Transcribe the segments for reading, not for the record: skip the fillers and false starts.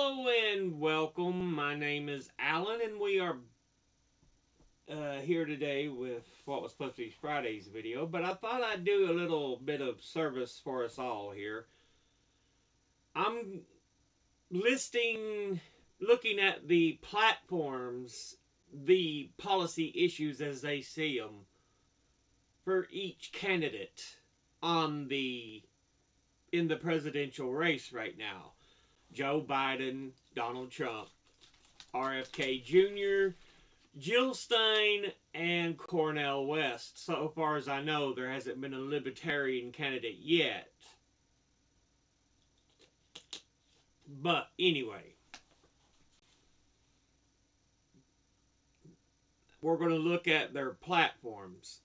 Hello and welcome. My name is Alan, and we are here today with what was supposed to be Friday's video, but I thought I'd do a little bit of service for us all here. I'm looking at the platforms, the policy issues as they see them for each candidate in the presidential race right now. Joe Biden, Donald Trump, RFK Jr., Jill Stein, and Cornel West. So far as I know, there hasn't been a libertarian candidate yet. But anyway, we're going to look at their platforms.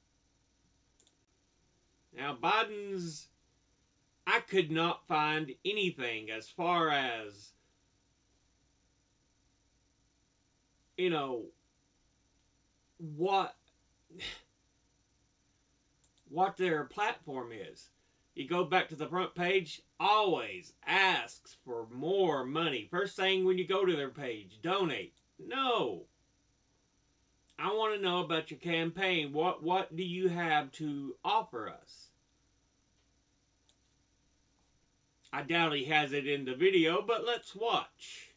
Now, Biden's, I could not find anything as far as, what their platform is. You go back to the front page, always asks for more money. First thing when you go to their page, donate. No. I want to know about your campaign. What do you have to offer us? I doubt he has it in the video, but let's watch.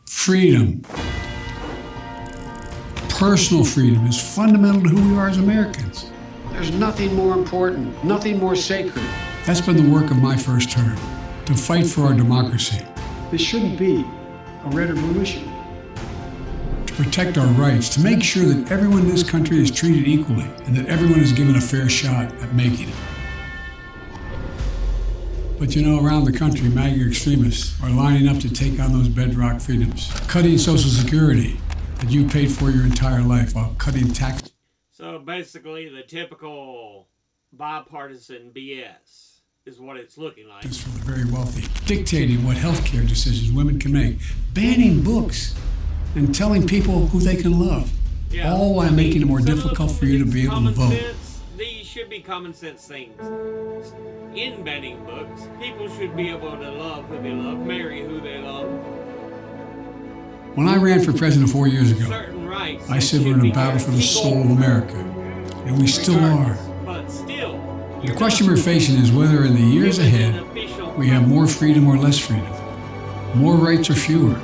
Freedom. Personal freedom is fundamental to who we are as Americans. There's nothing more important, nothing more sacred. That's been the work of my first term, to fight for our democracy. This shouldn't be a red or blue issue. To protect our rights, to make sure that everyone in this country is treated equally and that everyone is given a fair shot at making it. But around the country, MAGA extremists are lining up to take on those bedrock freedoms, cutting Social Security that you paid for your entire life while cutting taxes. So basically, the typical bipartisan BS is what it's looking like. For the very wealthy, dictating what healthcare decisions women can make, banning books, and telling people who they can love, all while making it more difficult for you to be able to vote. These should be common sense things. In banning books, people should be able to love who they love, marry who they love. When I ran for president 4 years ago, I said we're in a battle for the soul of America, and we still are. But still, the question we're facing is whether in the years ahead we have more freedom or less freedom, more rights or fewer.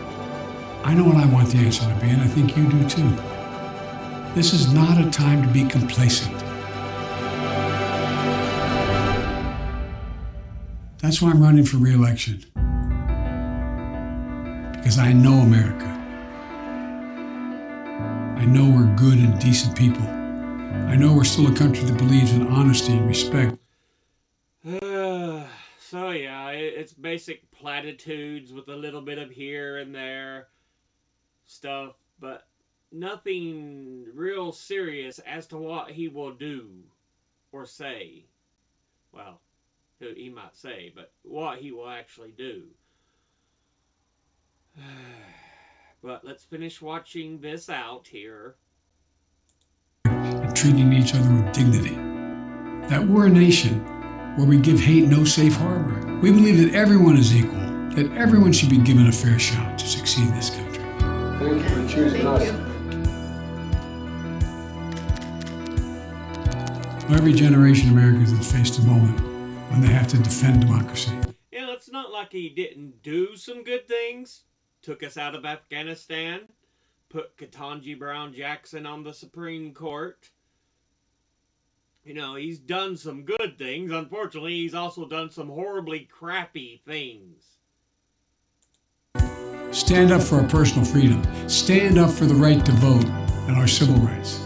I know what I want the answer to be, and I think you do too. This is not a time to be complacent. That's why I'm running for re-election. Because I know America. I know we're good and decent people. I know we're still a country that believes in honesty and respect. So yeah, it's basic platitudes with a little bit of here and there stuff, but nothing real serious as to what he will do or say. Well, he might say, but what he will actually do. But let's finish watching this out here. And treating each other with dignity. That we're a nation where we give hate no safe harbor. We believe that everyone is equal, that everyone should be given a fair shot to succeed in this country. Thank you for choosing us. Every generation of Americans has faced a moment when they have to defend democracy. Yeah, it's not like he didn't do some good things. Took us out of Afghanistan. Put Ketanji Brown Jackson on the Supreme Court. He's done some good things. Unfortunately, he's also done some horribly crappy things. Stand up for our personal freedom. Stand up for the right to vote and our civil rights.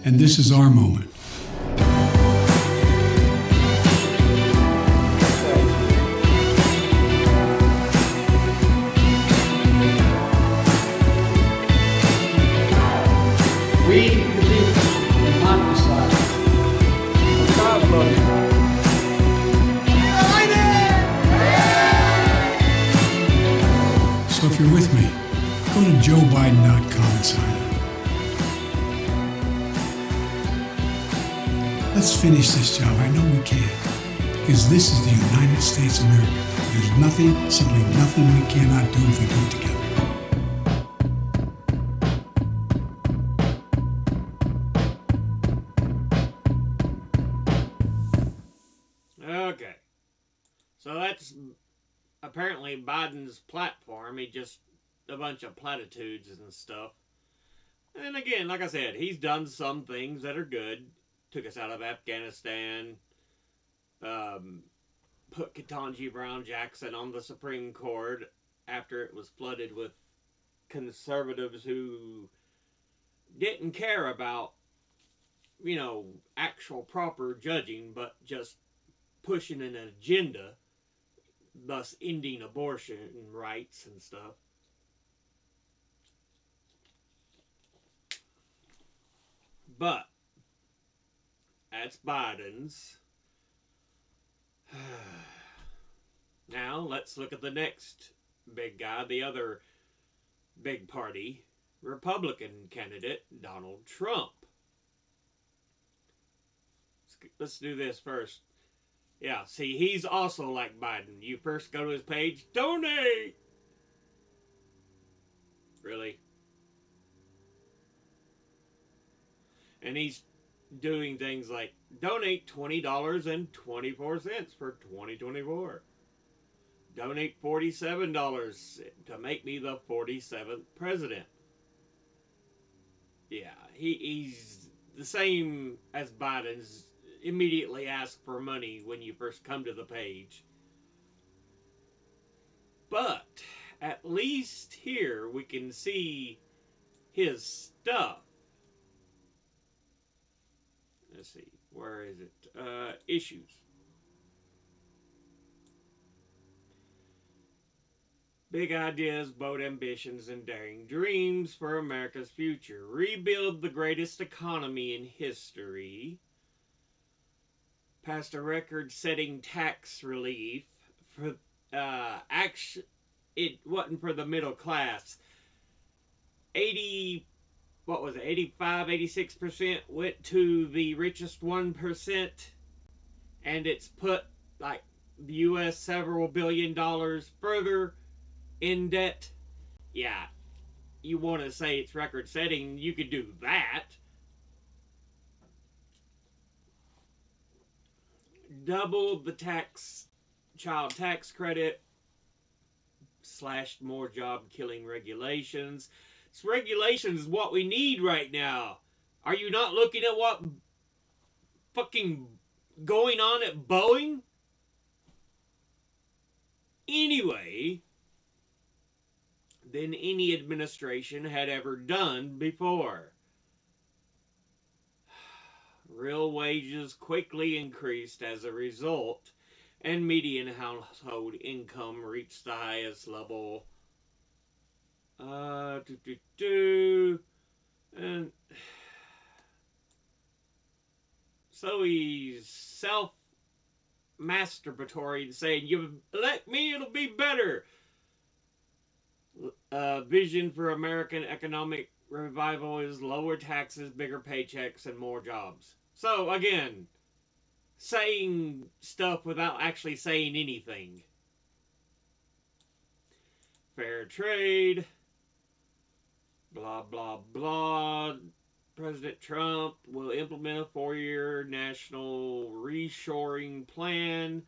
And this is our moment. We, the people, want this life. So if you're Joe Biden not coinciding. Let's finish this job. I know we can. Because this is the United States of America. There's nothing, simply nothing we cannot do if we do it together. Okay. So that's apparently Biden's platform. He just a bunch of platitudes and stuff. And again, like I said, he's done some things that are good. Took us out of Afghanistan. Put Ketanji Brown Jackson on the Supreme Court after it was flooded with conservatives who didn't care about, actual proper judging, but just pushing an agenda, thus ending abortion rights and stuff. But that's Biden's. Now, let's look at the next big guy, the other big party, Republican candidate, Donald Trump. Let's do this first. Yeah, see, he's also like Biden. You first go to his page, donate! Really? And he's doing things like donate $20.24 for 2024. Donate $47 to make me the 47th president. Yeah, he's the same as Biden's. Immediately ask for money when you first come to the page. But at least here we can see his stuff. Let's see, where is it? Issues. Big ideas, bold ambitions, and daring dreams for America's future. Rebuild the greatest economy in history. Passed a record-setting tax relief for it wasn't for the middle class. 86% went to the richest 1%, and it's put like the U.S. several $billion further in debt. Yeah, you want to say it's record-setting, you could do that. Doubled the child tax credit, slashed more job-killing regulations. This regulations is what we need right now. Are you not looking at what fucking going on at Boeing? Anyway, than any administration had ever done before. Real wages quickly increased as a result, and median household income reached the highest level. And so he's self-masturbatory and saying, "You elect me, it'll be better." Vision for American economic revival is lower taxes, bigger paychecks, and more jobs. So, again, saying stuff without actually saying anything. Fair trade. Blah, blah, blah. President Trump will implement a 4-year national reshoring plan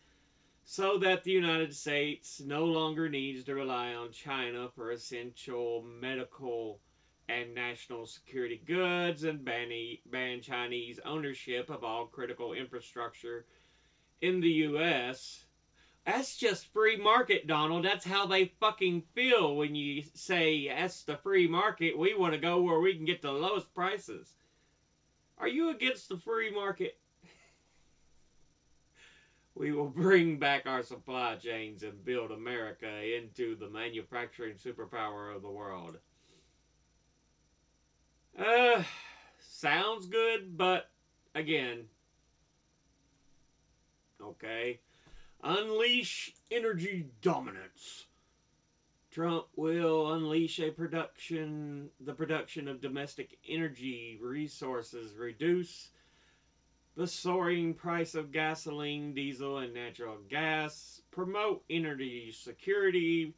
so that the United States no longer needs to rely on China for essential medical and national security goods, and ban Chinese ownership of all critical infrastructure in the U.S. That's just free market, Donald. That's how they fucking feel when you say, that's the free market. We want to go where we can get the lowest prices. Are you against the free market? We will bring back our supply chains and build America into the manufacturing superpower of the world. Sounds good, but again, okay. Unleash energy dominance. Trump will unleash the production of domestic energy resources, reduce the soaring price of gasoline, diesel, and natural gas, promote energy security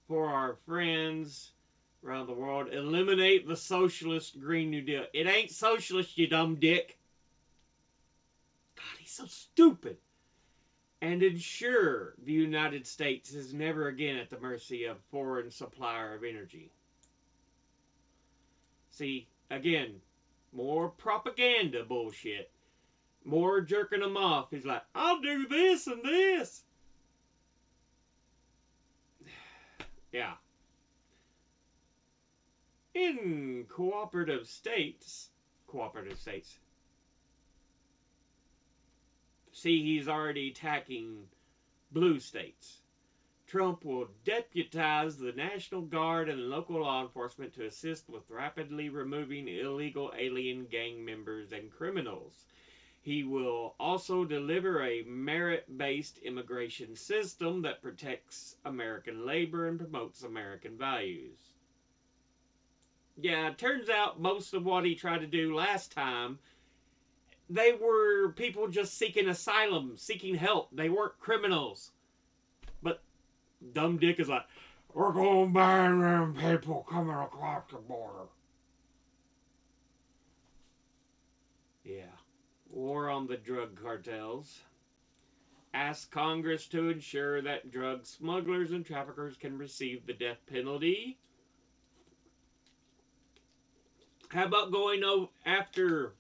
for our friends around the world, eliminate the socialist Green New Deal. It ain't socialist, you dumb dick. God, he's so stupid. And ensure the United States is never again at the mercy of foreign supplier of energy. See, again, more propaganda bullshit. More jerking them off. He's like, I'll do this and this. Yeah. In cooperative states, see, he's already attacking blue states. Trump will deputize the National Guard and local law enforcement to assist with rapidly removing illegal alien gang members and criminals. He will also deliver a merit-based immigration system that protects American labor and promotes American values. Yeah, it turns out most of what he tried to do last time, they were people just seeking asylum, seeking help. They weren't criminals. But dumb dick is like, we're going to ban them people coming across the border. Yeah. War on the drug cartels. Ask Congress to ensure that drug smugglers and traffickers can receive the death penalty. How about going after,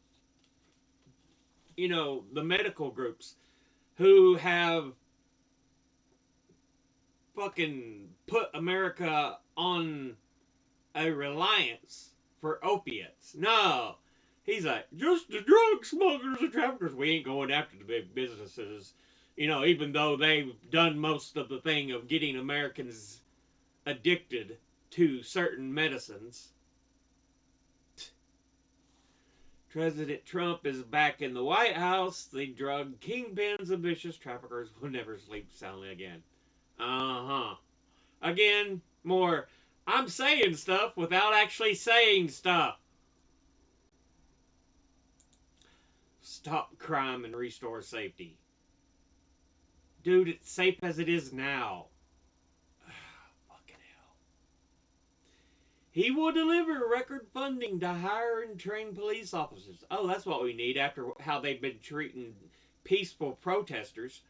the medical groups who have fucking put America on a reliance for opiates? No. He's like, just the drug smugglers and traffickers. We ain't going after the big businesses. Even though they've done most of the thing of getting Americans addicted to certain medicines. President Trump is back in the White House. The drug kingpins and vicious traffickers will never sleep soundly again. Again, more, I'm saying stuff without actually saying stuff. Stop crime and restore safety. Dude, it's safe as it is now. Fucking hell. He will deliver record funding to hire and train police officers. Oh, that's what we need after how they've been treating peaceful protesters.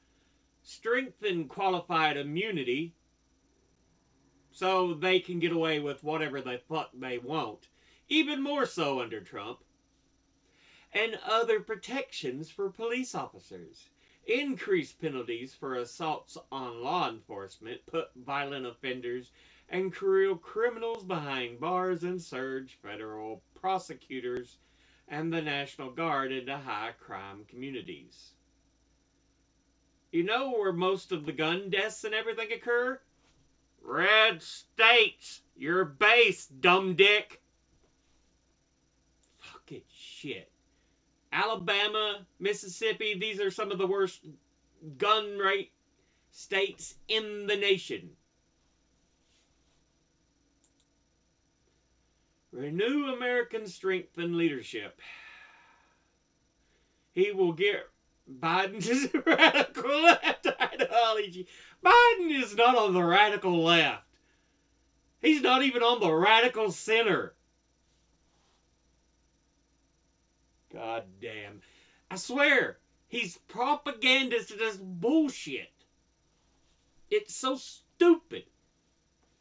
Strengthen qualified immunity so they can get away with whatever the fuck they want. Even more so under Trump. And other protections for police officers. Increase penalties for assaults on law enforcement, put violent offenders and career criminals behind bars, and surge federal prosecutors and the National Guard into high crime communities. You know where most of the gun deaths and everything occur? Red states. Your base, dumb dick. Fucking shit. Alabama, Mississippi, these are some of the worst gun rate states in the nation. Renew American strength and leadership. He will get Biden's radical left ideology. Biden is not on the radical left. He's not even on the radical center. God damn. I swear, he's propagandist to this bullshit. It's so stupid.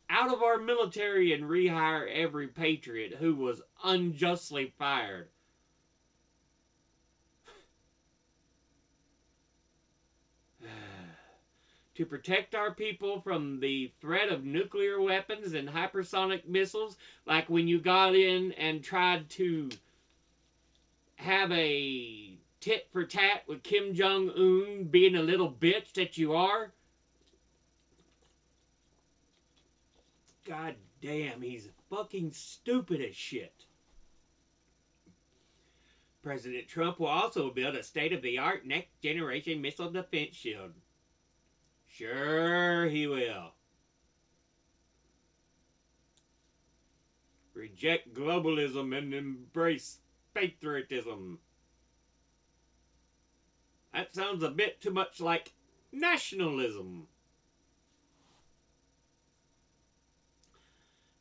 Out of our military and rehire every patriot who was unjustly fired. To protect our people from the threat of nuclear weapons and hypersonic missiles, like when you got in and tried to have a tit for tat with Kim Jong-un being a little bitch that you are. God damn, he's fucking stupid as shit. President Trump will also build a state-of-the-art next-generation missile defense shield. Sure he will. Reject globalism and embrace patriotism. That sounds a bit too much like nationalism.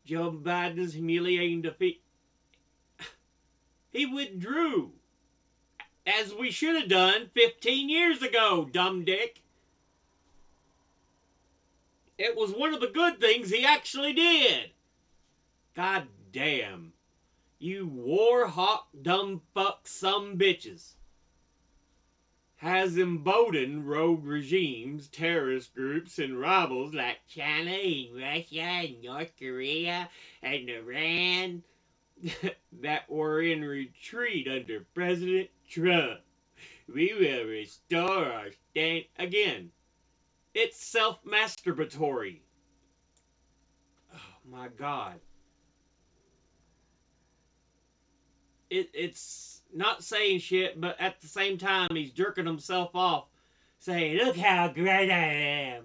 Joe Biden's humiliating defeat. He withdrew, as we should have done 15 years ago, dumb dick. It was one of the good things he actually did. God damn. You war hawk dumb fuck some bitches. Has emboldened rogue regimes, terrorist groups, and rivals like China and Russia and North Korea and Iran that were in retreat under President Trump. We will restore our stand again. It's self-masturbatory. Oh my God. It's not saying shit, but at the same time, he's jerking himself off, saying, look how great I am.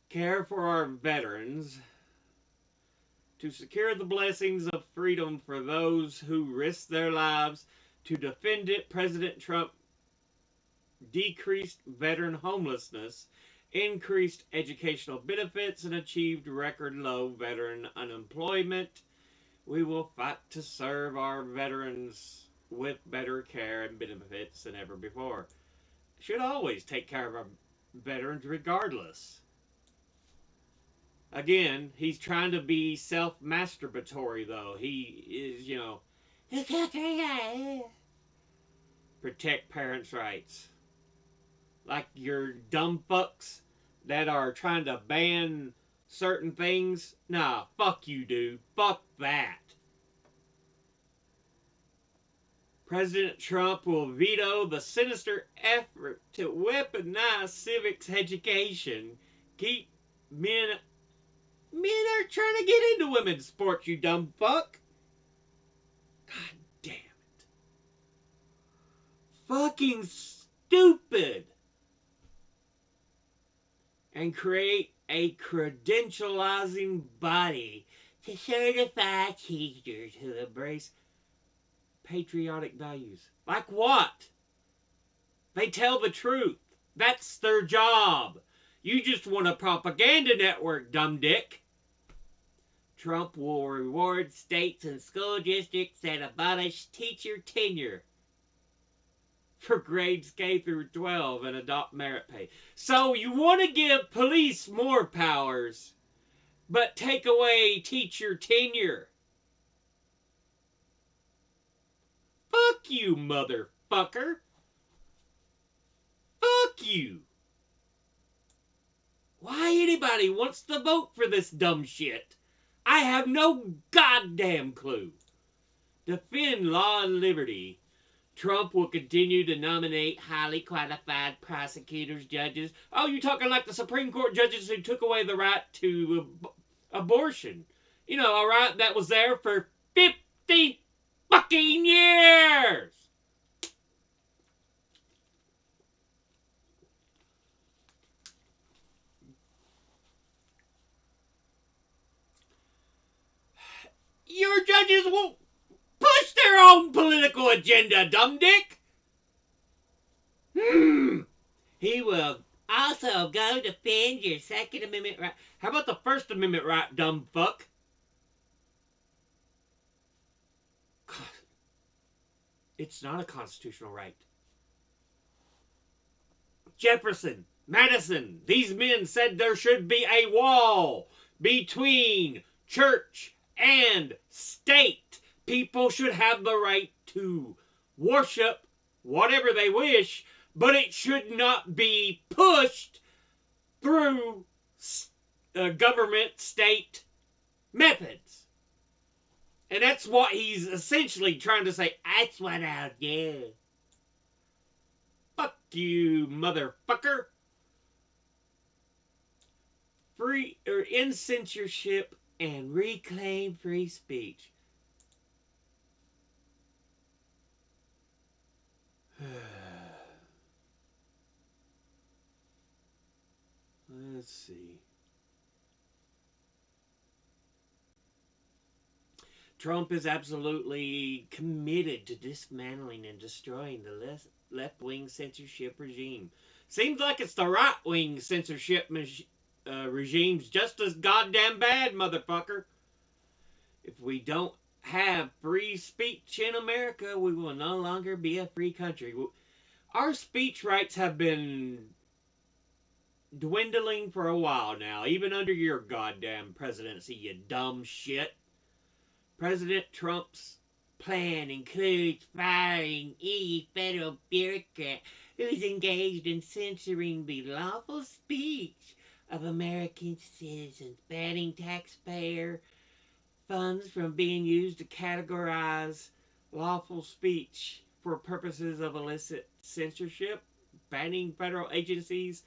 Care for our veterans. To secure the blessings of freedom for those who risk their lives to defend it, President Trump decreased veteran homelessness, increased educational benefits, and achieved record low veteran unemployment. We will fight to serve our veterans with better care and benefits than ever before. Should always take care of our veterans regardless. Again, he's trying to be self-masturbatory, though. He is, protect parents' rights. Like your dumb fucks that are trying to ban certain things. Nah, fuck you, dude. Fuck that. President Trump will veto the sinister effort to weaponize civics education. Keep men are trying to get into women's sports, you dumb fuck. God damn it. Fucking stupid. And create a credentializing body to certify teachers who embrace patriotic values. Like what? They tell the truth. That's their job. You just want a propaganda network, dumb dick. Trump will reward states and school districts that abolish teacher tenure for grades K through 12 and adopt merit pay. So you want to give police more powers, but take away teacher tenure. Fuck you, motherfucker. Fuck you. Why anybody wants to vote for this dumb shit? I have no goddamn clue. Defend law and liberty. Trump will continue to nominate highly qualified prosecutors, judges. Oh, you talking like the Supreme Court judges who took away the right to abortion. You know, a right that was there for 50 fucking years. Your judges won't push their own political agenda, dumb dick. He will also go defend your Second Amendment right. How about the First Amendment right, dumb fuck? God. It's not a constitutional right. Jefferson, Madison, these men said there should be a wall between church and state. People should have the right to worship whatever they wish, but it should not be pushed through government state methods. And that's what he's essentially trying to say. That's what I'll do. Fuck you, motherfucker. End censorship and reclaim free speech. Let's see. Trump is absolutely committed to dismantling and destroying the left-wing censorship regime. Seems like it's the right-wing censorship regime's just as goddamn bad, motherfucker. If we don't have free speech in America, we will no longer be a free country. Our speech rights have been dwindling for a while now, even under your goddamn presidency, you dumb shit. President Trump's plan includes firing any federal bureaucrat who's engaged in censoring the lawful speech of American citizens, banning taxpayer funds from being used to categorize lawful speech for purposes of illicit censorship, banning federal agencies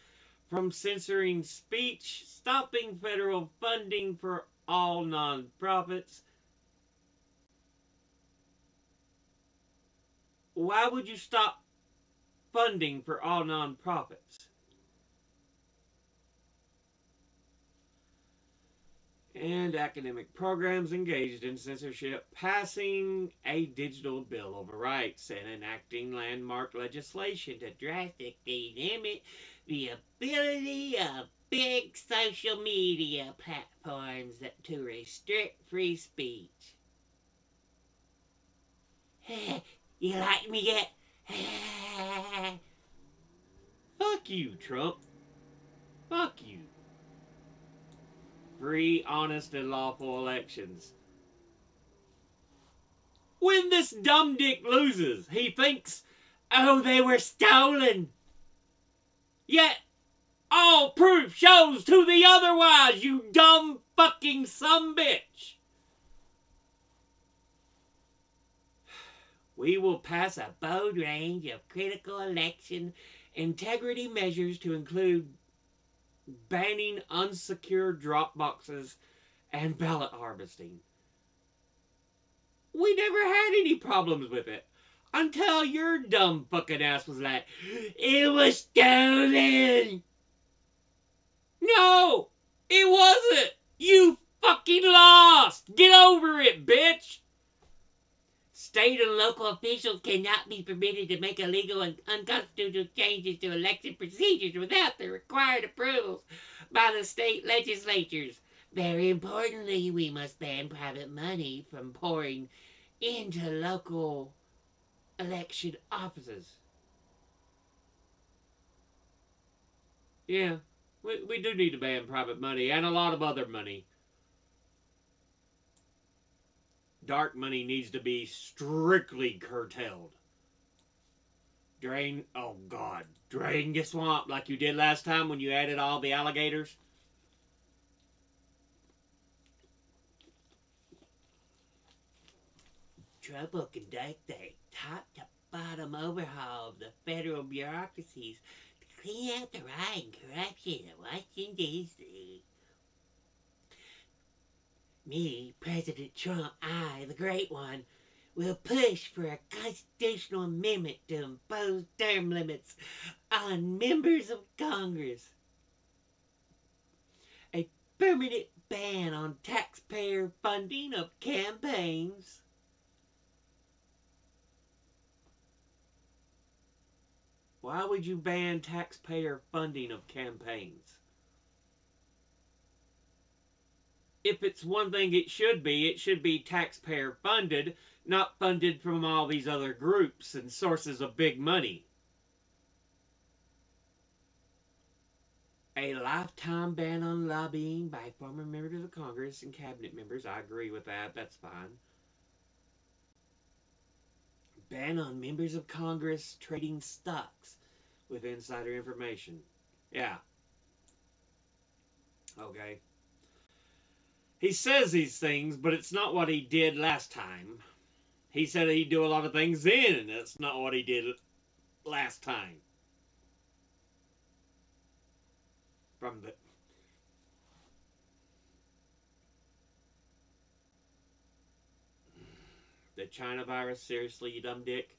from censoring speech, stopping federal funding for all nonprofits. Why would you stop funding for all nonprofits? And academic programs engaged in censorship, passing a digital bill of rights and enacting landmark legislation to drastically limit the ability of big social media platforms to restrict free speech. You like me yet? Fuck you, Trump. Fuck you. Free, honest, and lawful elections. When this dumb dick loses, he thinks, oh, they were stolen. Yet, all proof shows to the otherwise, you dumb fucking sumbitch. We will pass a broad range of critical election integrity measures to include banning unsecured drop boxes and ballot harvesting. We never had any problems with it until your dumb fucking ass was like, it was stolen. No, it wasn't. You fucking lost. Get over it, bitch. State and local officials cannot be permitted to make illegal and unconstitutional changes to election procedures without the required approvals by the state legislatures. Very importantly, we must ban private money from pouring into local election offices. Yeah, we do need to ban private money and a lot of other money. Dark money needs to be strictly curtailed. Drain the swamp like you did last time when you added all the alligators. Trump will conduct a top-to-bottom overhaul of the federal bureaucracies to clean out the riot and corruption in Washington, D.C. Me, President Trump, I, the Great One, will push for a constitutional amendment to impose term limits on members of Congress. A permanent ban on taxpayer funding of campaigns. Why would you ban taxpayer funding of campaigns? If it's one thing it should be taxpayer funded, not funded from all these other groups and sources of big money. A lifetime ban on lobbying by former members of Congress and cabinet members. I agree with that. That's fine. Ban on members of Congress trading stocks with insider information. Yeah. Okay. He says these things, but it's not what he did last time. He said he'd do a lot of things then, and that's not what he did last time. From the China virus, seriously, you dumb dick?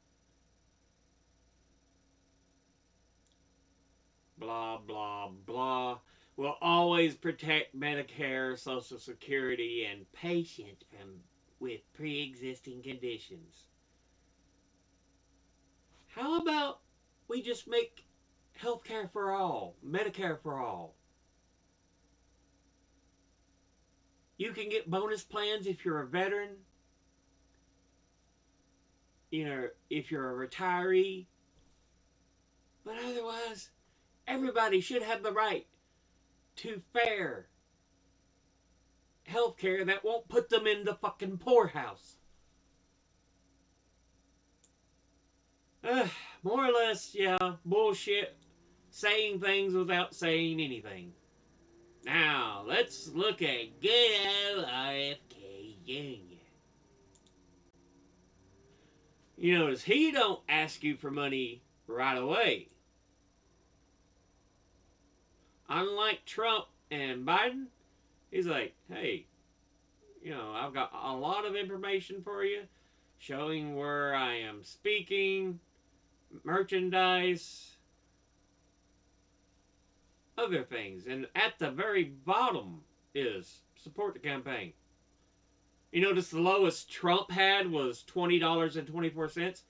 Blah, blah, blah. Will always protect Medicare, Social Security, and patients from with pre-existing conditions. How about we just make healthcare for all, Medicare for all? You can get bonus plans if you're a veteran, if you're a retiree, but otherwise, everybody should have the right to fair healthcare that won't put them in the fucking poorhouse. More or less, yeah, bullshit, saying things without saying anything. Now, let's look at good old RFK Jr. You notice he don't ask you for money right away. Unlike Trump and Biden, he's like, hey, I've got a lot of information for you, showing where I am speaking, merchandise, other things. And at the very bottom is support the campaign. You notice the lowest Trump had was $20.24.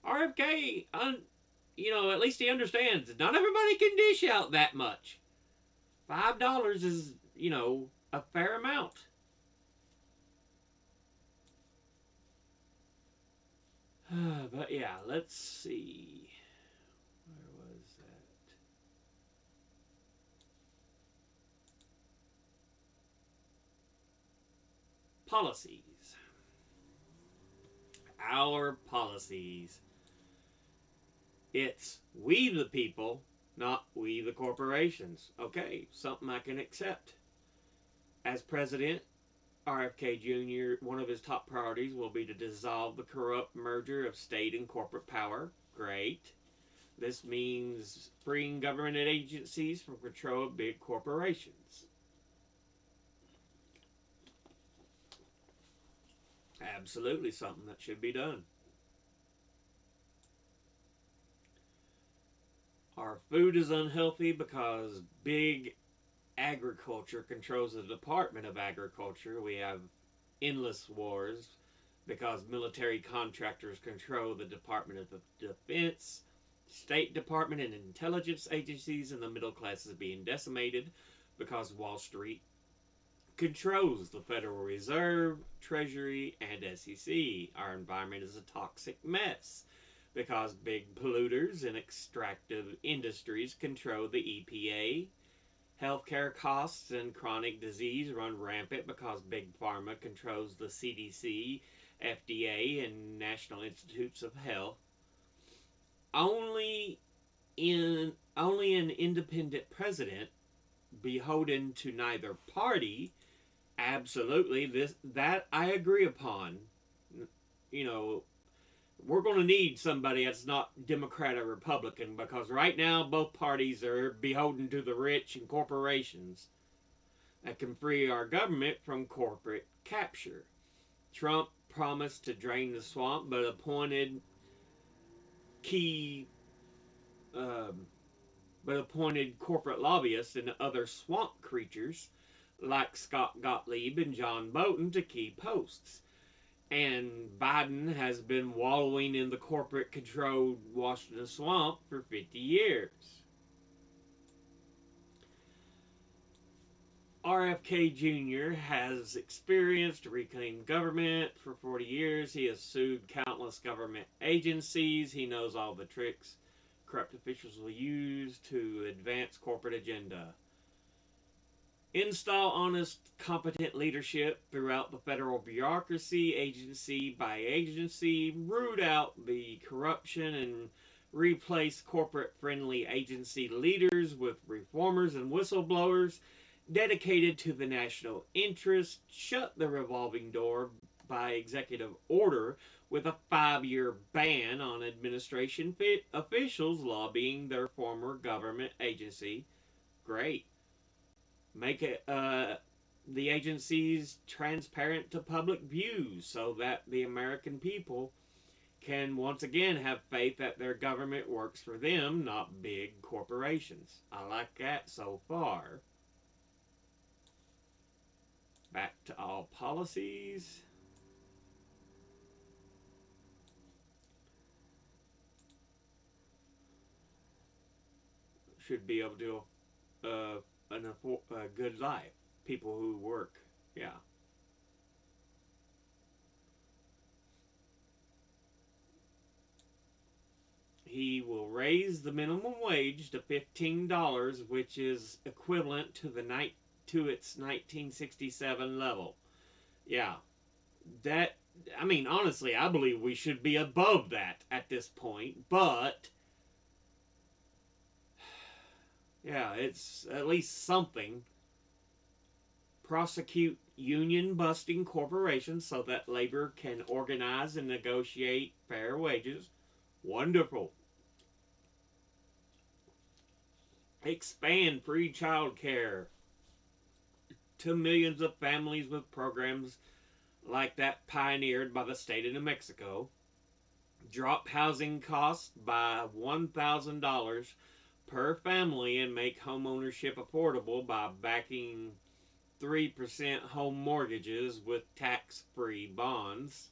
RFK, at least he understands not everybody can dish out that much. $5 is, a fair amount. But yeah, let's see. Where was that? Policies. Our policies. It's we the people, not we the corporations. Okay, something I can accept. As president, RFK Jr., one of his top priorities will be to dissolve the corrupt merger of state and corporate power. Great. This means freeing government agencies from control of big corporations. Absolutely something that should be done. Our food is unhealthy because big agriculture controls the Department of Agriculture. We have endless wars because military contractors control the Department of Defense, State Department, and intelligence agencies, and the middle class is being decimated because Wall Street controls the Federal Reserve, Treasury, and SEC. Our environment is a toxic mess because big polluters and extractive industries control the EPA. Healthcare costs and chronic disease run rampant because Big Pharma controls the CDC, FDA, and National Institutes of Health. Only an independent president, beholden to neither party, absolutely, that I agree upon. We're going to need somebody that's not Democrat or Republican, because right now both parties are beholden to the rich and corporations that can free our government from corporate capture. Trump promised to drain the swamp, but appointed corporate lobbyists and other swamp creatures like Scott Gottlieb and John Bolton to key posts. And Biden has been wallowing in the corporate-controlled Washington swamp for 50 years. RFK Jr. has experienced reclaimed government for 40 years. He has sued countless government agencies. He knows all the tricks corrupt officials will use to advance corporate agenda. Install honest, competent leadership throughout the federal bureaucracy, agency by agency, root out the corruption, and replace corporate-friendly agency leaders with reformers and whistleblowers dedicated to the national interest. Shut the revolving door by executive order with a 5-year ban on administration officials lobbying their former government agency. Great. Make it the agencies transparent to public views so that the American people can once again have faith that their government works for them, not big corporations. I like that so far. Back to all policies. should be able to a good life. People who work, yeah. He will raise the minimum wage to $15, which is equivalent to its 1967 level. Yeah, that, I mean, honestly, I believe we should be above that at this point, but yeah, it's at least something. Prosecute union-busting corporations so that labor can organize and negotiate fair wages. Wonderful. Expand free child care to millions of families with programs like that pioneered by the state of New Mexico. Drop housing costs by $1,000 per family and make home ownership affordable by backing 3% home mortgages with tax-free bonds.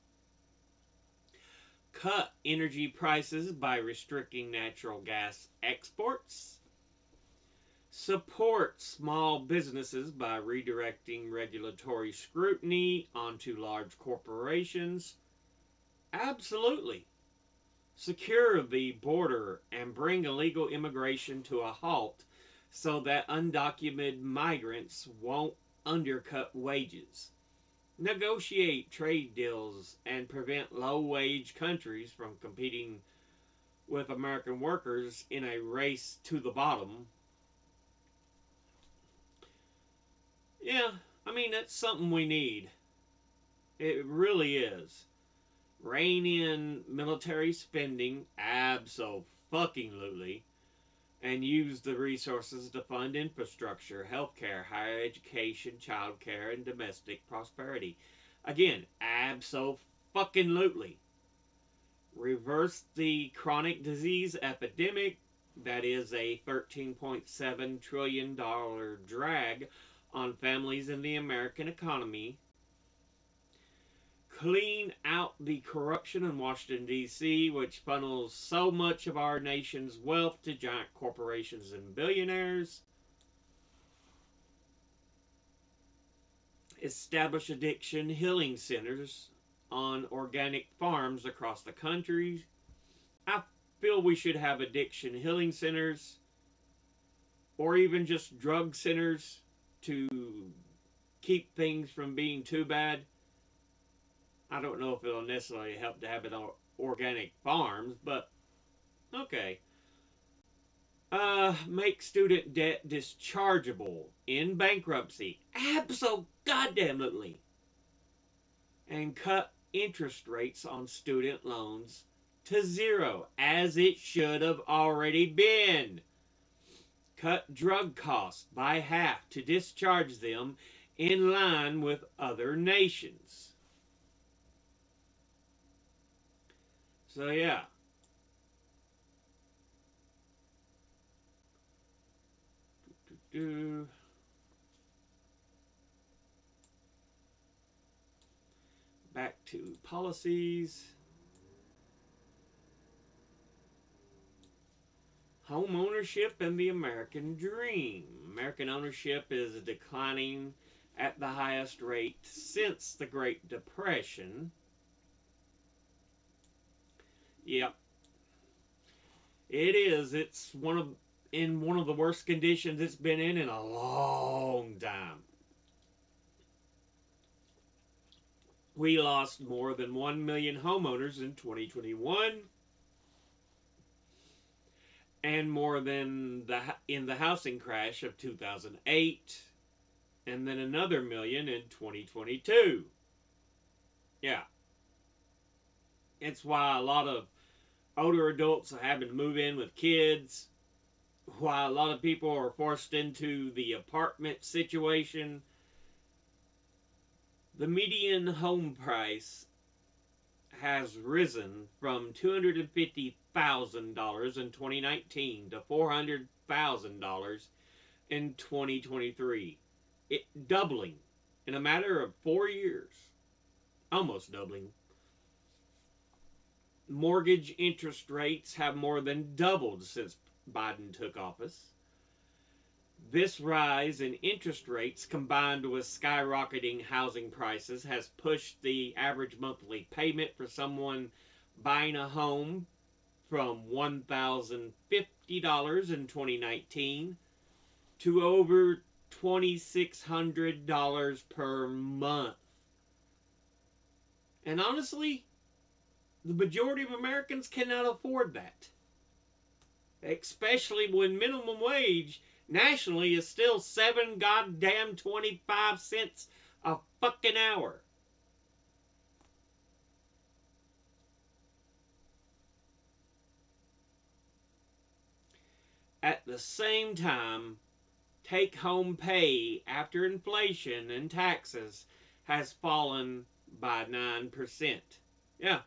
Cut energy prices by restricting natural gas exports. Support small businesses by redirecting regulatory scrutiny onto large corporations. Absolutely. Secure the border and bring illegal immigration to a halt so that undocumented migrants won't undercut wages. Negotiate trade deals and prevent low-wage countries from competing with American workers in a race to the bottom. Yeah, I mean, that's something we need. It really is. Rein in military spending, abso-fucking-lutely, and use the resources to fund infrastructure, healthcare, higher education, childcare, and domestic prosperity. Again, abso-fucking-lutely. Reverse the chronic disease epidemic that is a $13.7 trillion drag on families in the American economy. Clean out the corruption in Washington, D.C., which funnels so much of our nation's wealth to giant corporations and billionaires. Establish addiction healing centers on organic farms across the country. I feel we should have addiction healing centers or even just drug centers to keep things from being too bad. I don't know if it'll necessarily help to have it on organic farms, but okay. Make student debt dischargeable in bankruptcy. Abso-goddamnitely. And cut interest rates on student loans to zero, as it should have already been. Cut drug costs by half to discharge them in line with other nations. So yeah. Back to policies. Home ownership and the American dream. American ownership is declining at the highest rate since the Great Depression. Yep. It is. It's in one of the worst conditions it's been in a long time. We lost more than 1 million homeowners in 2021. And more than in the housing crash of 2008. And then another million in 2022. Yeah. It's why a lot of older adults are having to move in with kids. Why a lot of people are forced into the apartment situation. The median home price has risen from $250,000 in 2019 to $400,000 in 2023. It doubling in a matter of 4 years. Almost doubling. Mortgage interest rates have more than doubled since Biden took office. This rise in interest rates combined with skyrocketing housing prices has pushed the average monthly payment for someone buying a home from $1,050 in 2019 to over $2,600 per month. And honestly, the majority of Americans cannot afford that. Especially when minimum wage nationally is still 25 cents a fucking hour. At the same time, take-home pay after inflation and taxes has fallen by 9%. Yeah,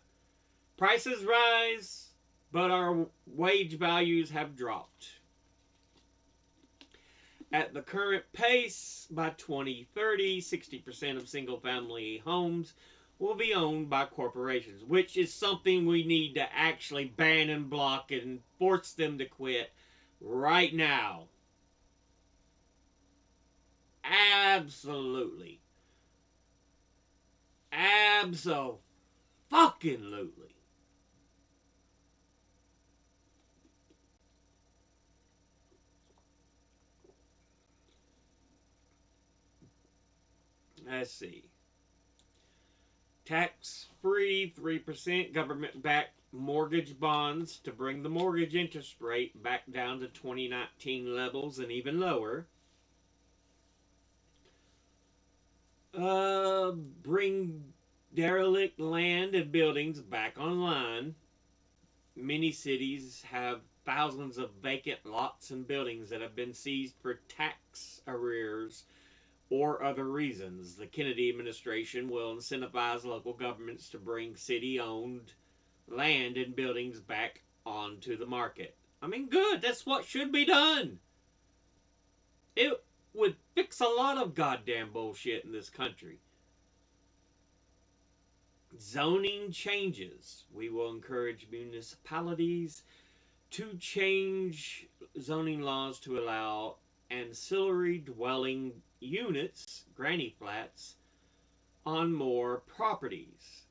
prices rise, but our wage values have dropped. At the current pace, by 2030, 60% of single-family homes will be owned by corporations, which is something we need to actually ban and block and force them to quit right now. Absolutely. Abso-fucking-lutely. Let's see. Tax-free 3% government-backed mortgage bonds to bring the mortgage interest rate back down to 2019 levels and even lower. Bring derelict land and buildings back online. Many cities have thousands of vacant lots and buildings that have been seized for tax arrears or other reasons. The Kennedy administration will incentivize local governments to bring city-owned land and buildings back onto the market. I mean, good. That's what should be done. It would fix a lot of goddamn bullshit in this country. Zoning changes. We will encourage municipalities to change zoning laws to allow ancillary dwelling units, granny flats, on more properties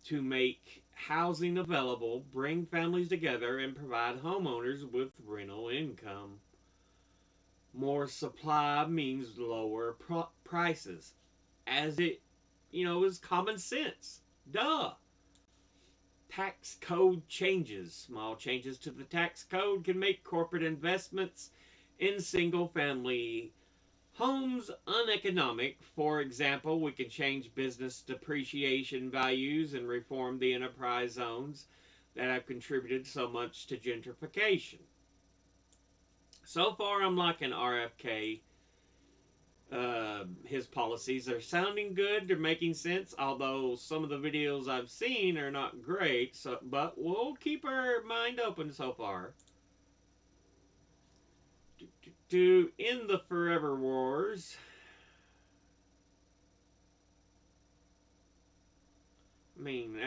to make housing available, bring families together, and provide homeowners with rental income. More supply means lower prices, as it, is common sense. Duh. Tax code changes. Small changes to the tax code can make corporate investments in single-family homes uneconomic. For example, we can change business depreciation values and reform the enterprise zones that have contributed so much to gentrification. So far, I'm liking RFK. His policies are sounding good. They're making sense, although some of the videos I've seen are not great. But we'll keep our mind open so far. To end the forever wars, I mean,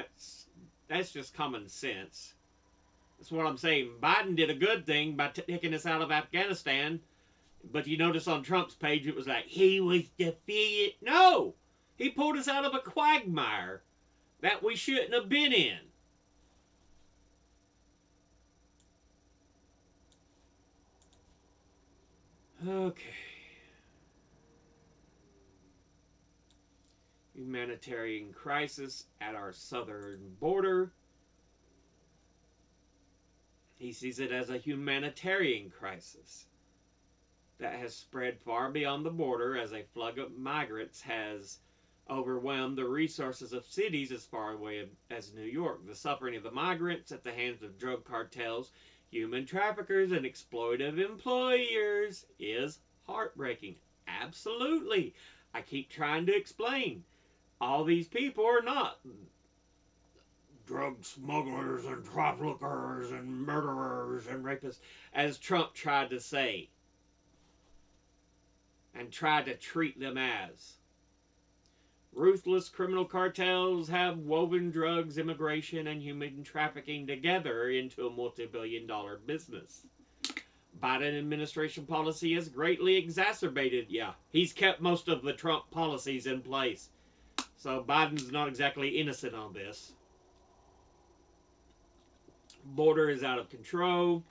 that's just common sense. That's what I'm saying. Biden did a good thing by taking us out of Afghanistan, but you notice on Trump's page it was like he was defeated. No! He pulled us out of a quagmire that we shouldn't have been in. Okay. Humanitarian crisis at our southern border. He sees it as a humanitarian crisis that has spread far beyond the border as a flood of migrants has overwhelmed the resources of cities as far away as New York. The suffering of the migrants at the hands of drug cartels, human traffickers, and exploitive employers is heartbreaking. Absolutely. I keep trying to explain. All these people are not drug smugglers and traffickers and murderers and rapists, as Trump tried to say and tried to treat them as. Ruthless criminal cartels have woven drugs, immigration, and human trafficking together into a multi-billion-dollar business. Biden administration policy has greatly exacerbated. Yeah, he's kept most of the Trump policies in place. So Biden's not exactly innocent on this. Border is out of control.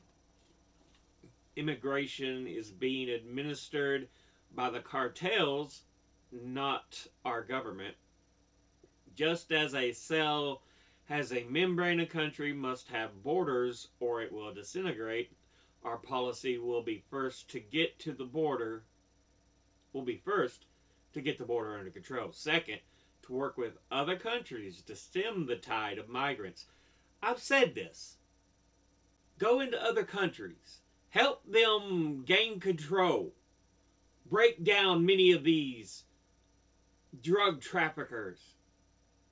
Immigration is being administered by the cartels, not our government. Just as a cell has a membrane, a country must have borders or it will disintegrate. Our policy will be first to get to the border. Under control. Second, to work with other countries to stem the tide of migrants. I've said this. Go into other countries. Help them gain control. Break down many of these drug traffickers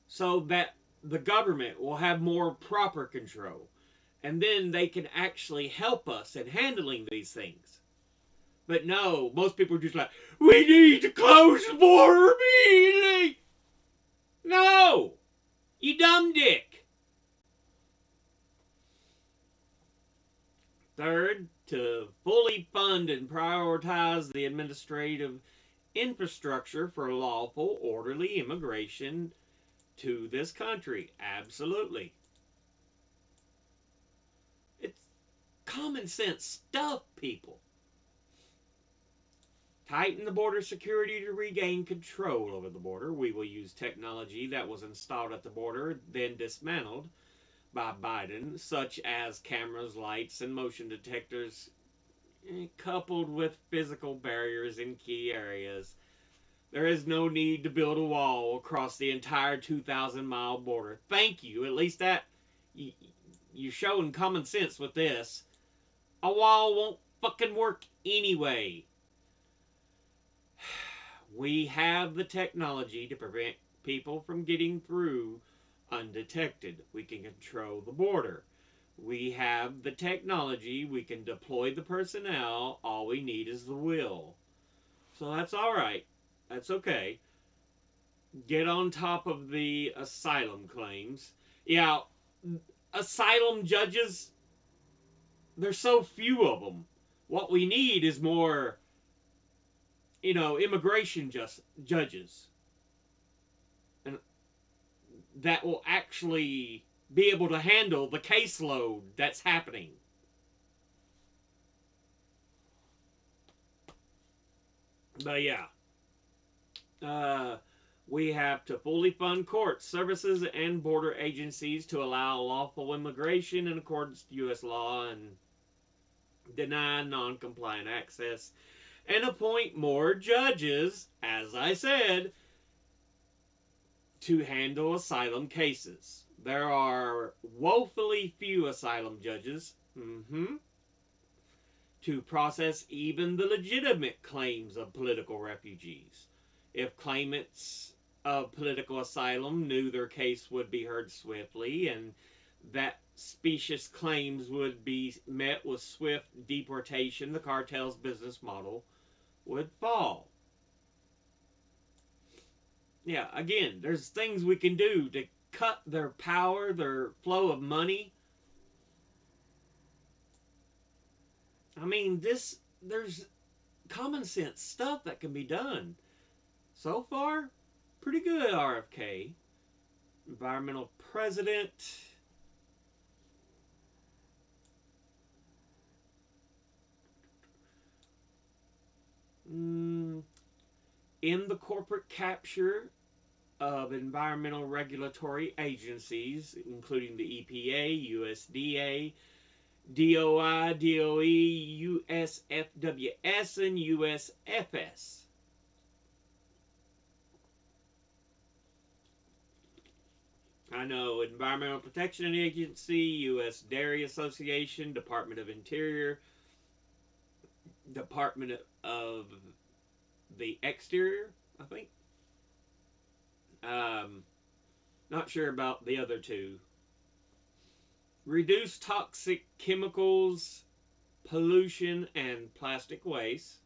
so that the government will have more proper control. And then they can actually help us in handling these things. But no, most people are just like, we need to close the border immediately. No! You dumb dick. Third, to fully fund and prioritize the administrative infrastructure for lawful, orderly immigration to this country. Absolutely. It's common sense stuff, people. Tighten the border security to regain control over the border. We will use technology that was installed at the border, then dismantled by Biden, such as cameras, lights, and motion detectors, coupled with physical barriers in key areas. There is no need to build a wall across the entire 2,000-mile border. Thank you. At least that you're showing common sense with this. A wall won't fucking work anyway. We have the technology to prevent people from getting through undetected. We can control the border. We have the technology. We can deploy the personnel. All we need is the will. So that's all right. That's okay. Get on top of the asylum claims. Yeah, asylum judges, there's so few of them. What we need is more, immigration judges. And that will actually be able to handle the caseload that's happening. But yeah. We have to fully fund courts, services, and border agencies to allow lawful immigration in accordance to U.S. law and deny non-compliant access, and appoint more judges, as I said, to handle asylum cases. There are woefully few asylum judges to process even the legitimate claims of political refugees. If claimants of political asylum knew their case would be heard swiftly and that specious claims would be met with swift deportation, the cartel's business model would fall. Yeah, again, there's things we can do to cut their power, their flow of money. I mean, there's common sense stuff that can be done. So far, pretty good, RFK. Environmental president. In the corporate capture of environmental regulatory agencies, including the EPA, USDA, DOI, DOE, USFWS, and USFS. I know Environmental Protection Agency, U.S. Dairy Association, Department of Interior, Department of the Exterior, I think. Not sure about the other two. Reduce toxic chemicals, pollution, and plastic waste.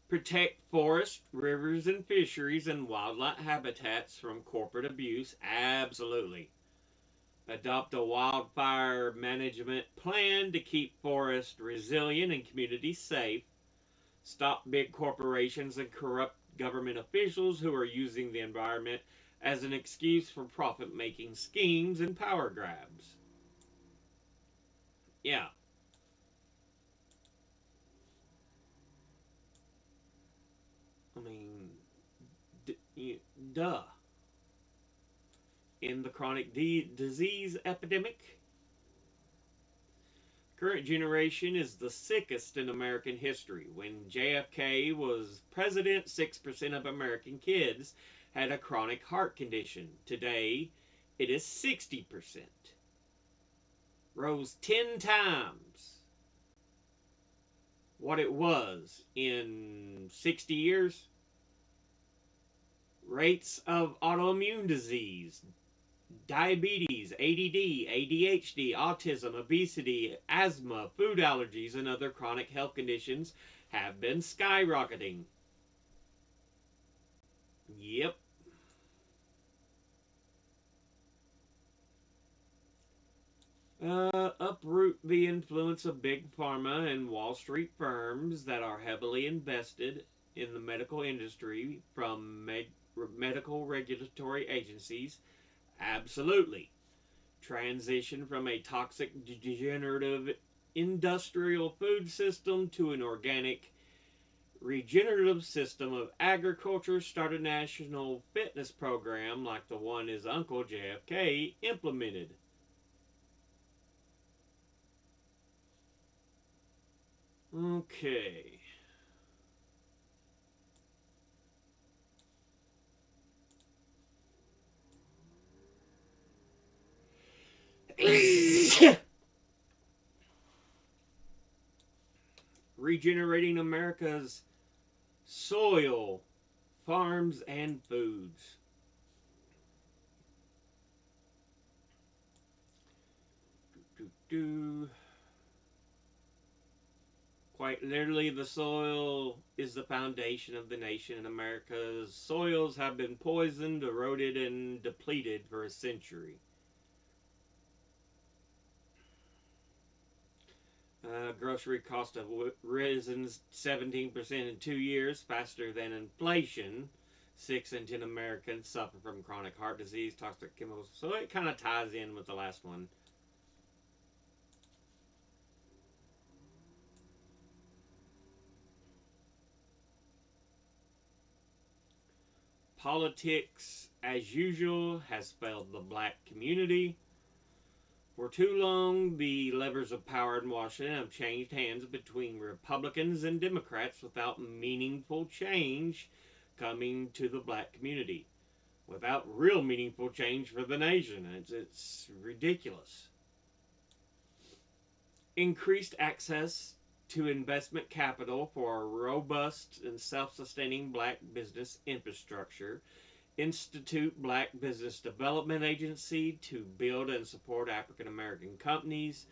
Protect forests, rivers, and fisheries and wildlife habitats from corporate abuse. Absolutely. Adopt a wildfire management plan to keep forests resilient and communities safe. Stop big corporations and corrupt government officials who are using the environment as an excuse for profit making schemes and power grabs. Yeah. I mean, duh. In the chronic disease epidemic, current generation is the sickest in American history. When JFK was president, 6% of American kids had a chronic heart condition. Today, it is 60%. Rose 10 times what it was in 60 years. Rates of autoimmune disease, diabetes, ADD, ADHD, autism, obesity, asthma, food allergies, and other chronic health conditions have been skyrocketing. Yep. Uproot the influence of big pharma and Wall Street firms that are heavily invested in the medical industry from medical regulatory agencies. Absolutely. Transition from a toxic, degenerative industrial food system to an organic, regenerative system of agriculture. Start a national fitness program like the one his uncle JFK implemented. Okay. Regenerating America's soil, farms, and foods. Quite literally, the soil is the foundation of the nation. America's soils have been poisoned, eroded, and depleted for a century. Grocery costs have risen 17% in 2 years, faster than inflation. 6 in 10 Americans suffer from chronic heart disease, toxic chemicals. So it kind of ties in with the last one. Politics, as usual, has failed the black community. For too long, the levers of power in Washington have changed hands between Republicans and Democrats without meaningful change coming to the black community. Without real meaningful change for the nation. It's ridiculous. Increased access to investment capital for a robust and self-sustaining black business infrastructure. Institute Black Business Development Agency to build and support African American companies.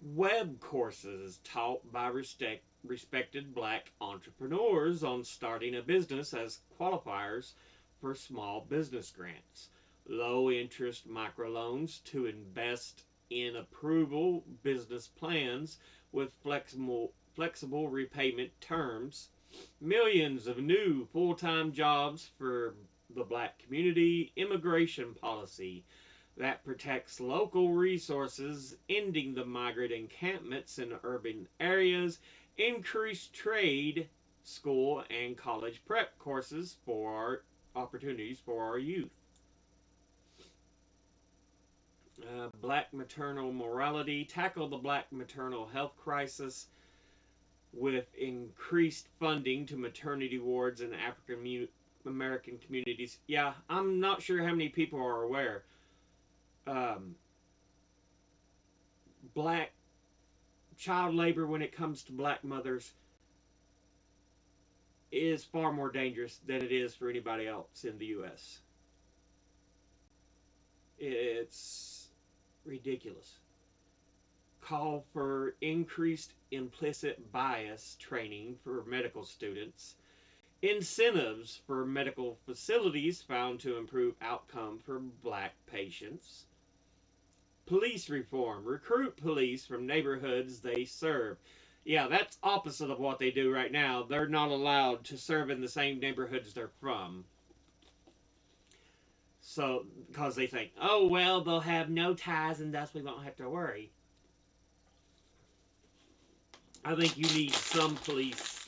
Web courses taught by respected black entrepreneurs on starting a business as qualifiers for small business grants. Low interest microloans to invest in approval business plans with flexible repayment terms. Millions of new full-time jobs for the black community. Immigration policy that protects local resources, ending the migrant encampments in urban areas. Increased trade, school, and college prep courses for opportunities for our youth. Black maternal morality. Tackle the black maternal health crisis with increased funding to maternity wards in African American communities. Yeah, I'm not sure how many people are aware. Black child labor, when it comes to black mothers, is far more dangerous than it is for anybody else in the U.S. It's ridiculous. Call for increased implicit bias training for medical students. Incentives for medical facilities found to improve outcome for black patients. Police reform. Recruit police from neighborhoods they serve. Yeah, that's opposite of what they do right now. They're not allowed to serve in the same neighborhoods they're from. So, because they think, oh, well, they'll have no ties and thus we won't have to worry. I think you need some police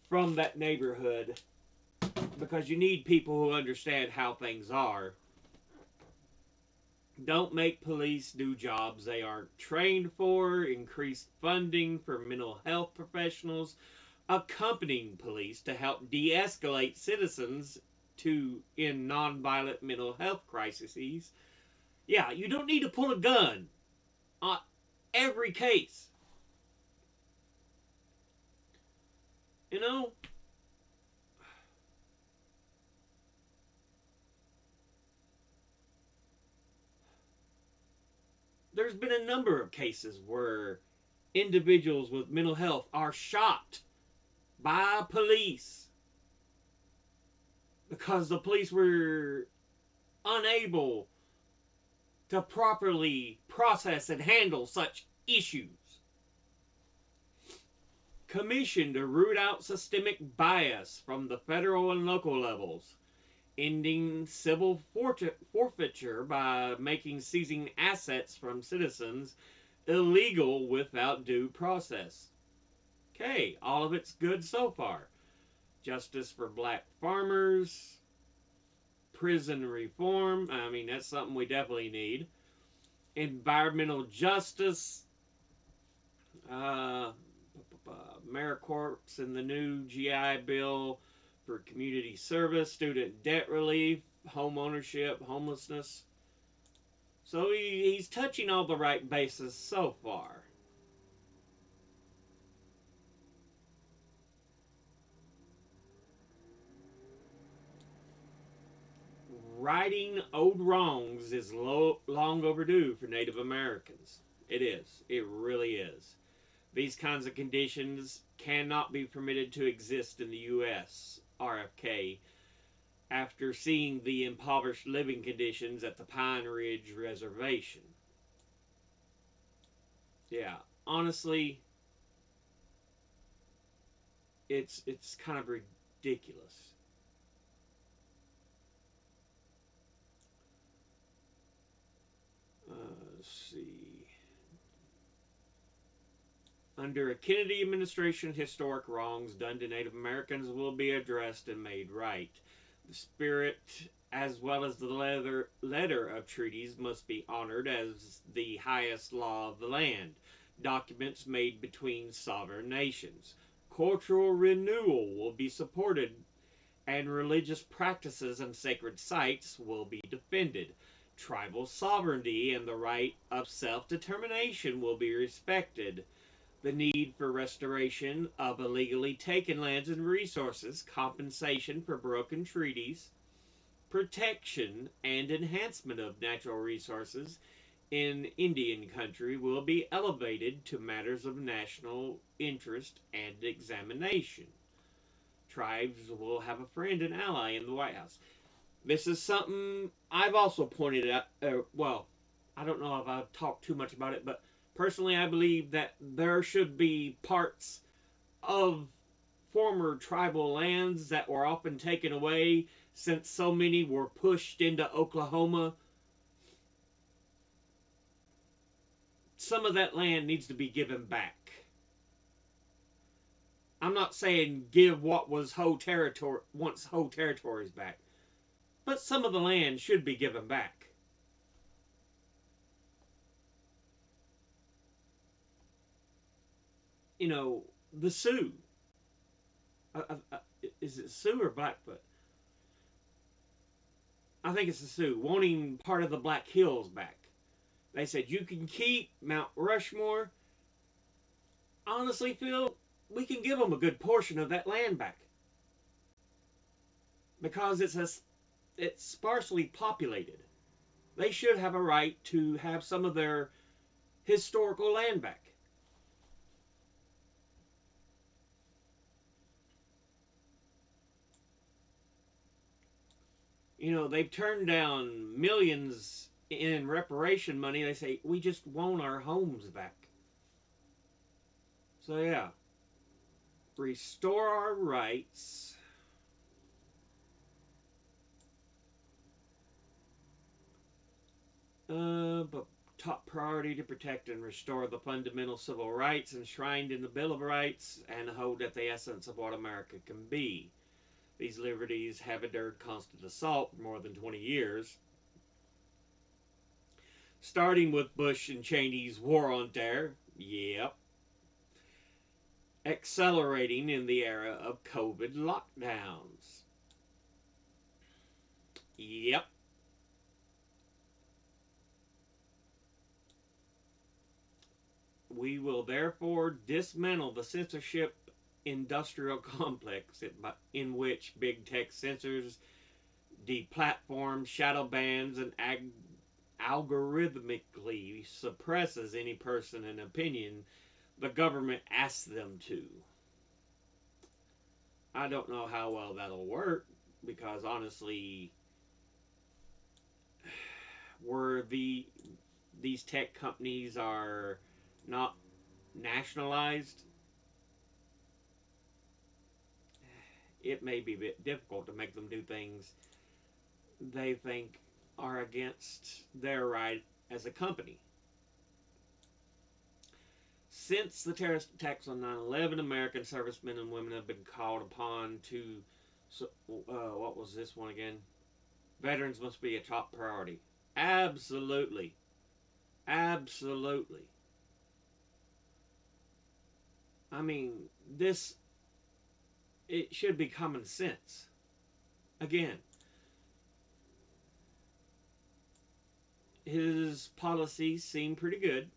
from that neighborhood because you need people who understand how things are. Don't make police do jobs they aren't trained for. Increase funding for mental health professionals accompanying police to help de-escalate citizens in non-violent mental health crises. Yeah, you don't need to pull a gun on every case. You know, there's been a number of cases where individuals with mental health are shot by police because the police were unable to properly process and handle such issues. Commission to root out systemic bias from the federal and local levels. Ending civil forfeiture by making seizing assets from citizens illegal without due process. Okay, all of it's good so far. Justice for black farmers, prison reform, I mean, that's something we definitely need. Environmental justice, AmeriCorps in the new GI Bill for community service, student debt relief, home ownership, homelessness. So he's touching all the right bases so far. Righting old wrongs is long overdue for Native Americans. It is. It really is. These kinds of conditions cannot be permitted to exist in the U.S. RFK after seeing the impoverished living conditions at the Pine Ridge Reservation. Yeah, honestly, it's kind of ridiculous. Let's see. Under a Kennedy administration, historic wrongs done to Native Americans will be addressed and made right. The spirit, as well as the letter of treaties, must be honored as the highest law of the land. Documents made between sovereign nations. Cultural renewal will be supported, and religious practices and sacred sites will be defended. Tribal sovereignty and the right of self-determination will be respected. The need for restoration of illegally taken lands and resources, compensation for broken treaties, protection and enhancement of natural resources in Indian country will be elevated to matters of national interest and examination. Tribes will have a friend and ally in the White House. This is something I've also pointed out. Well, I don't know if I've talked too much about it, but personally I believe that there should be parts of former tribal lands that were often taken away since so many were pushed into Oklahoma. Some of that land needs to be given back. I'm not saying give what was once Hoh territories back. But some of the land should be given back. You know, the Sioux. Is it Sioux or Blackfoot? I think it's the Sioux, wanting part of the Black Hills back. They said, you can keep Mount Rushmore. Honestly, Phil, we can give them a good portion of that land back. Because it's sparsely populated. They should have a right to have some of their historical land back. You know, they've turned down millions in reparation money, they say, we just want our homes back. So yeah, restore our rights. But top priority to protect and restore the fundamental civil rights enshrined in the Bill of Rights and hold at the essence of what America can be. These liberties have endured constant assault for more than 20 years, starting with Bush and Cheney's war on terror, yep, accelerating in the era of COVID lockdowns, yep. We will therefore dismantle the censorship industrial complex in which big tech censors, deplatforms, shadow bans, and algorithmically suppresses any person and opinion the government asks them to. I don't know how well that'll work, because honestly, these tech companies are not nationalized, it may be a bit difficult to make them do things they think are against their right as a company. Since the terrorist attacks on 9/11, American servicemen and women have been called upon to, what was this one again? Veterans must be a top priority. Absolutely. Absolutely. I mean, it should be common sense. Again, his policies seem pretty good.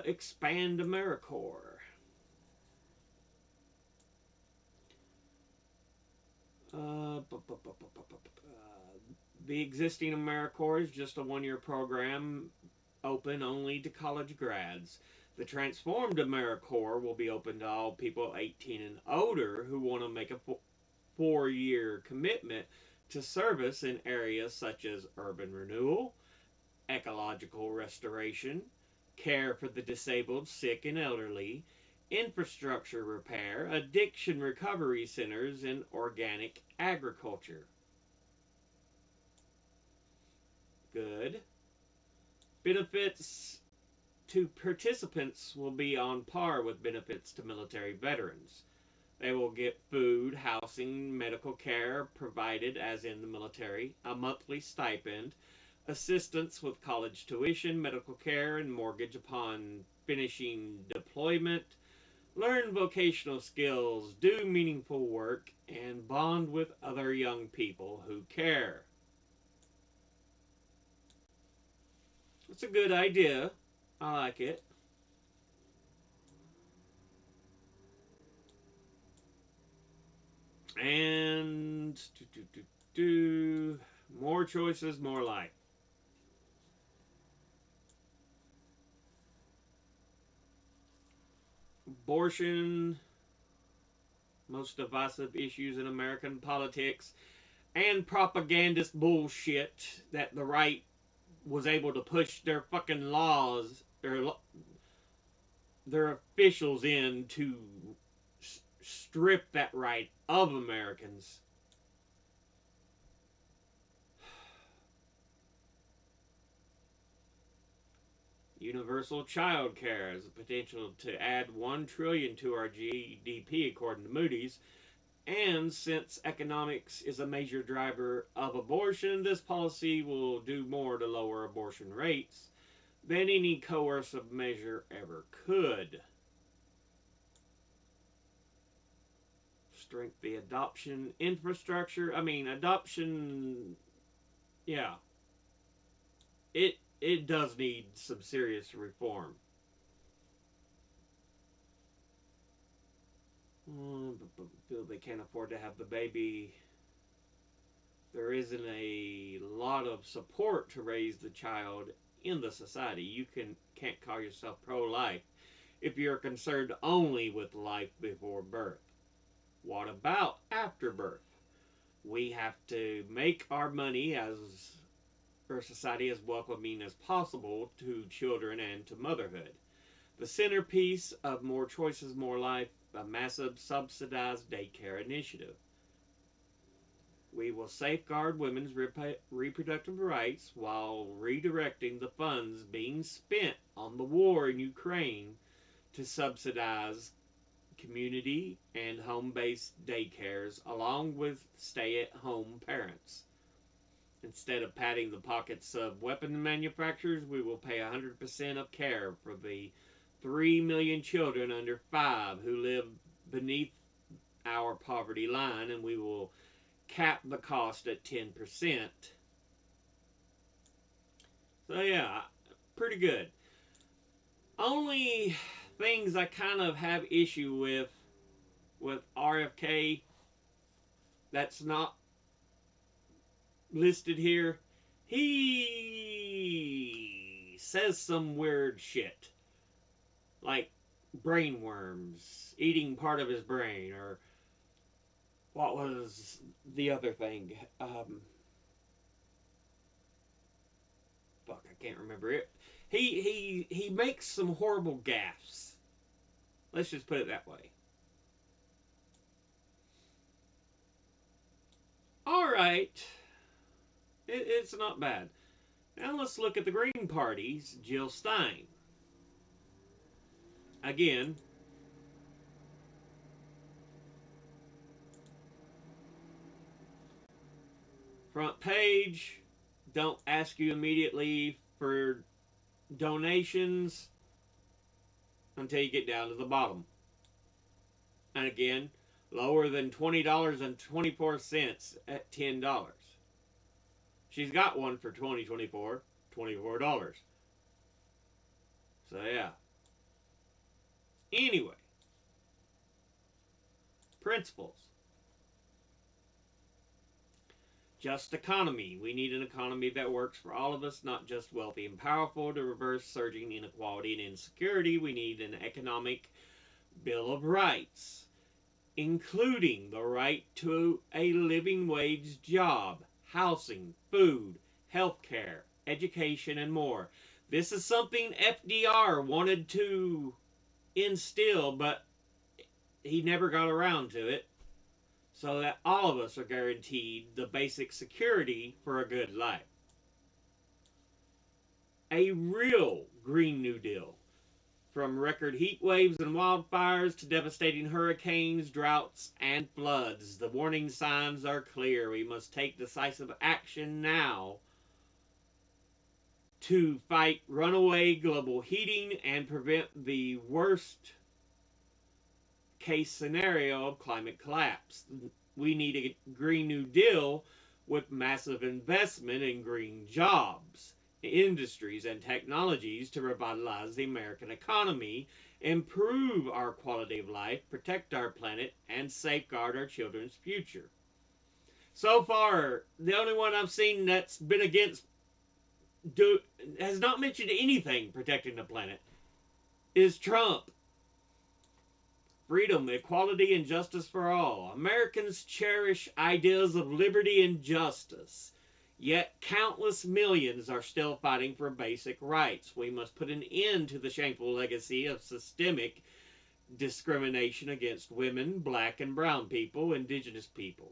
Expand AmeriCorps. The existing AmeriCorps is just a one-year program open only to college grads. The transformed AmeriCorps will be open to all people 18 and older who want to make a four-year commitment to service in areas such as urban renewal, ecological restoration, care for the disabled, sick, and elderly, infrastructure repair, addiction recovery centers, and organic agriculture. Good. Benefits to participants will be on par with benefits to military veterans. They will get food, housing, medical care provided as in the military, a monthly stipend, assistance with college tuition, medical care, and mortgage upon finishing deployment, learn vocational skills, do meaningful work, and bond with other young people who care. It's a good idea. I like it. And more choices, more life. Abortion, most divisive issues in American politics, and propagandist bullshit that the right was able to push their fucking laws, their officials in to strip that right of Americans. Universal child care has the potential to add $1 trillion to our GDP, according to Moody's. And since economics is a major driver of abortion, this policy will do more to lower abortion rates than any coercive measure ever could. Strengthen the adoption infrastructure. I mean, adoption, yeah. It does need some serious reform. Feel they can't afford to have the baby. There isn't a lot of support to raise the child in the society. You can't call yourself pro-life if you're concerned only with life before birth. What about after birth? We have to make our money as or society as welcoming as possible to children and to motherhood. The centerpiece of More Choices, More Life, a massive subsidized daycare initiative. We will safeguard women's reproductive rights while redirecting the funds being spent on the war in Ukraine to subsidize community and home-based daycares along with stay-at-home parents. Instead of padding the pockets of weapon manufacturers, we will pay 100% of care for the 3 million children under 5 who live beneath our poverty line, and we will cap the cost at 10%. So yeah, pretty good. Only things I kind of have issue with RFK that's not listed here. He says some weird shit. Like brain worms, eating part of his brain, or what was the other thing? Fuck, I can't remember it. He makes some horrible gaffes. Let's just put it that way. Alright. It's not bad. Now let's look at the Green Party's Jill Stein. Again, front page, don't ask you immediately for donations until you get down to the bottom. And again, lower than $20.24 at $10. She's got one for 2024, $24. So yeah. Anyway, principles. Just economy. We need an economy that works for all of us, not just wealthy and powerful. To reverse surging inequality and insecurity, we need an economic Bill of Rights, including the right to a living wage job, housing, food, health care, education, and more. This is something FDR wanted to instill, but he never got around to it, so that all of us are guaranteed the basic security for a good life. A real Green New Deal. From record heat waves and wildfires to devastating hurricanes, droughts, and floods, the warning signs are clear. We must take decisive action now to fight runaway global heating and prevent the worst case scenario of climate collapse. We need a Green New Deal with massive investment in green jobs, industries, and technologies to revitalize the American economy, improve our quality of life, protect our planet, and safeguard our children's future. So far, the only one I've seen that's been against has not mentioned anything protecting the planet is Trump. Freedom, equality, and justice for all. Americans cherish ideas of liberty and justice, yet countless millions are still fighting for basic rights. We must put an end to the shameful legacy of systemic discrimination against women, black and brown people, indigenous people,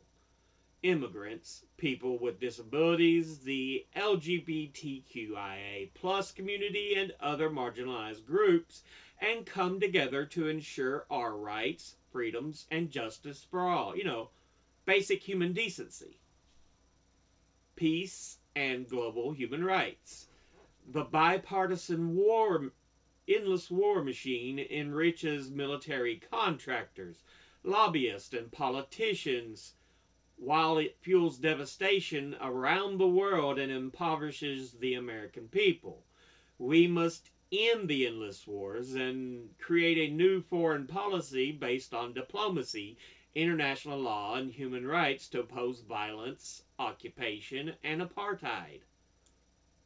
immigrants, people with disabilities, the LGBTQIA plus community, and other marginalized groups, and come together to ensure our rights, freedoms, and justice for all. You know, basic human decency, peace, and global human rights. The bipartisan endless war machine enriches military contractors, lobbyists, and politicians, while it fuels devastation around the world and impoverishes the American people. We must end the endless wars and create a new foreign policy based on diplomacy, international law, and human rights to oppose violence, occupation, and apartheid.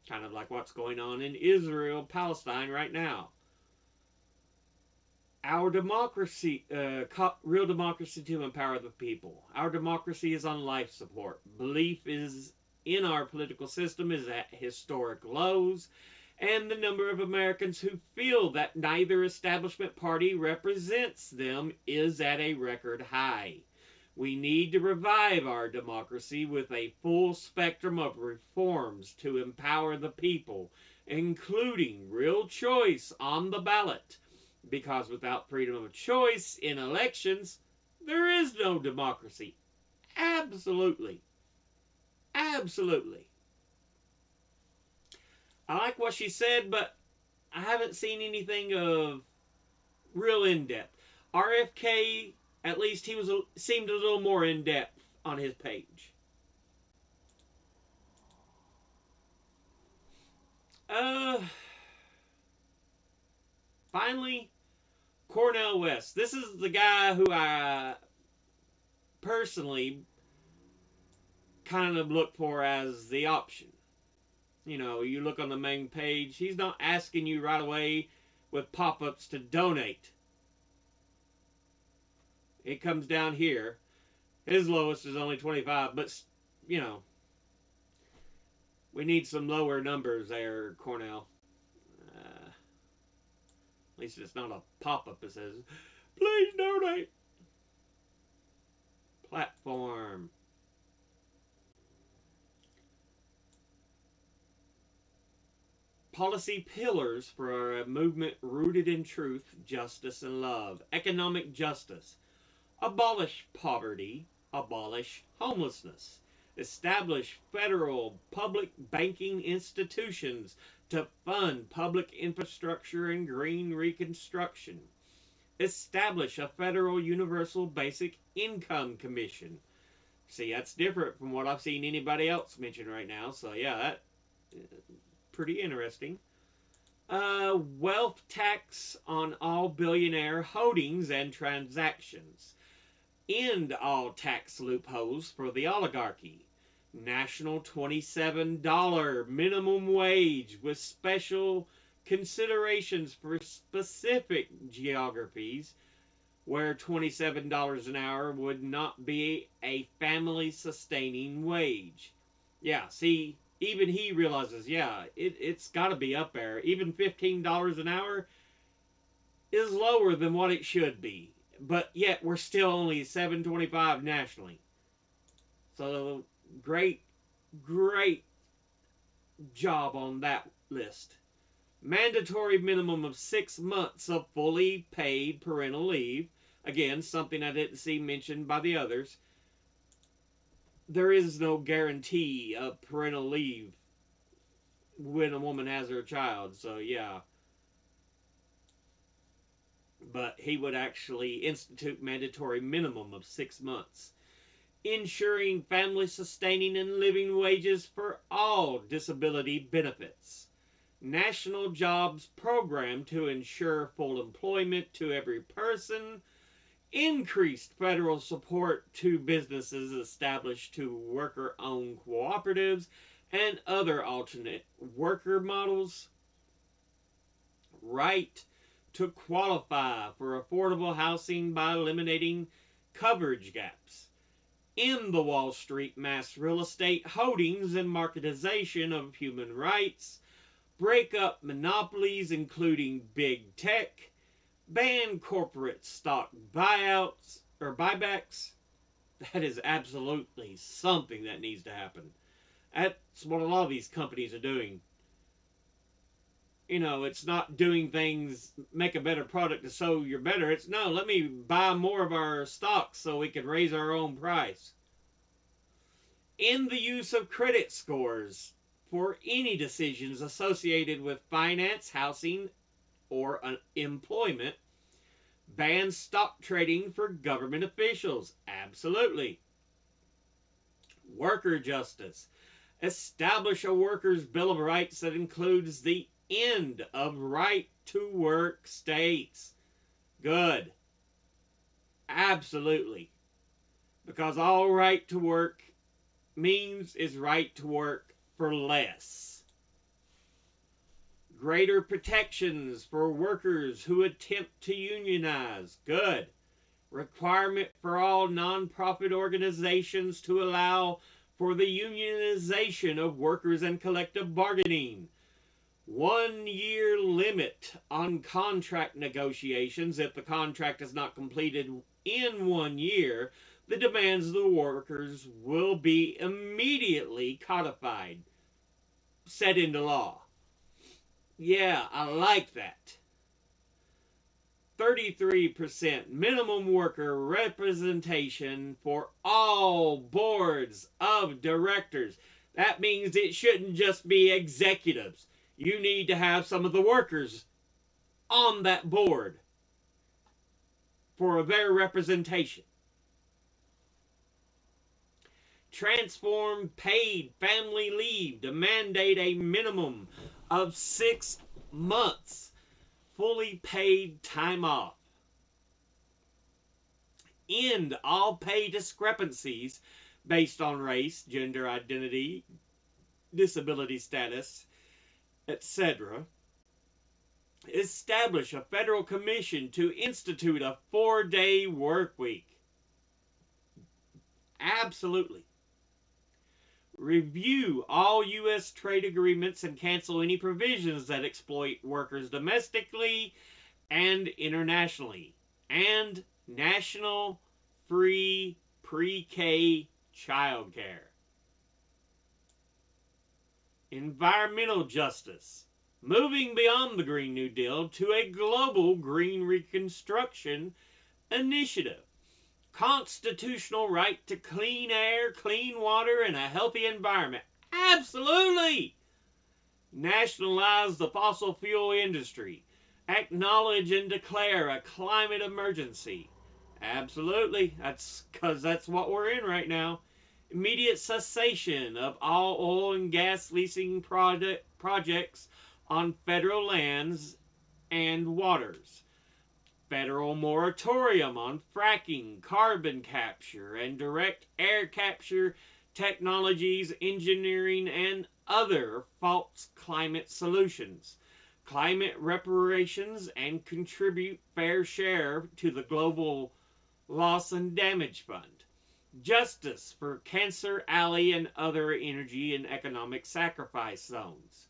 Kind of like what's going on in Israel, Palestine right now. Our democracy, real democracy to empower the people. Our democracy is on life support. Belief is in our political system is at historic lows, and the number of Americans who feel that neither establishment party represents them is at a record high. We need to revive our democracy with a full spectrum of reforms to empower the people, including real choice on the ballot. Because without freedom of choice in elections, there is no democracy. Absolutely. Absolutely. I like what she said, but I haven't seen anything of real in-depth. RFK, at least he seemed a little more in-depth on his page. Finally, Cornel West. This is the guy who I personally kind of look for as the option. You know, you look on the main page, he's not asking you right away with pop-ups to donate. It comes down here. His lowest is only 25, but, you know, we need some lower numbers there, Cornel. At least it's not a pop-up that says, please donate. Platform. Policy pillars for a movement rooted in truth, justice, and love. Economic justice. Abolish poverty. Abolish homelessness. Establish federal public banking institutions to fund public infrastructure and green reconstruction. Establish a federal universal basic income commission. See, that's different from what I've seen anybody else mention right now. So yeah, that pretty interesting. Wealth tax on all billionaire holdings and transactions. End all tax loopholes for the oligarchy. National $27 minimum wage with special considerations for specific geographies where $27 an hour would not be a family sustaining wage. Yeah, see, even he realizes, yeah, it's got to be up there. Even $15 an hour is lower than what it should be. But yet we're still only $7.25 nationally. So great job on that list. Mandatory minimum of 6 months of fully paid parental leave. Again, something I didn't see mentioned by the others. There is no guarantee of parental leave when a woman has her child. So yeah. But he would actually institute mandatory minimum of 6 months. Ensuring family sustaining and living wages for all disability benefits. National jobs program to ensure full employment to every person. Increased federal support to businesses established to worker-owned cooperatives and other alternate worker models. Right to qualify for affordable housing by eliminating coverage gaps. End the Wall Street mass real estate holdings and marketization of human rights. Break up monopolies, including big tech. Ban corporate stock buyouts or buybacks. That is absolutely something that needs to happen. That's what a lot of these companies are doing. You know, it's not doing things, make a better product so you're better. It's no, let me buy more of our stocks so we can raise our own price. End the use of credit scores for any decisions associated with finance, housing, or employment. Ban stock trading for government officials. Absolutely. Worker justice. Establish a workers' bill of rights that includes the end of right to work states. Good. Absolutely. Because all right to work means is right to work for less. Greater protections for workers who attempt to unionize. Good. Requirement for all nonprofit organizations to allow for the unionization of workers and collective bargaining. 1 year limit on contract negotiations. If the contract is not completed in 1 year, the demands of the workers will be immediately codified, set into law. Yeah, I like that. 33% minimum worker representation for all boards of directors. That means it shouldn't just be executives. You need to have some of the workers on that board for their representation. Transform paid family leave to mandate a minimum of 6 months fully paid time off. End all pay discrepancies based on race, gender identity, disability status, etc. Establish a federal commission to institute a 4-day work week. Absolutely. Review all U.S. trade agreements and cancel any provisions that exploit workers domestically and internationally. And national free pre-K childcare. Environmental justice. Moving beyond the Green New Deal to a global green reconstruction initiative. Constitutional right to clean air, clean water, and a healthy environment. Absolutely! Nationalize the fossil fuel industry. Acknowledge and declare a climate emergency. Absolutely. That's because that's what we're in right now. Immediate cessation of all oil and gas leasing projects on federal lands and waters. Federal moratorium on fracking, carbon capture, and direct air capture technologies, engineering, and other false climate solutions. Climate reparations and contribute fair share to the Global Loss and Damage Fund. Justice for Cancer Alley and other energy and economic sacrifice zones.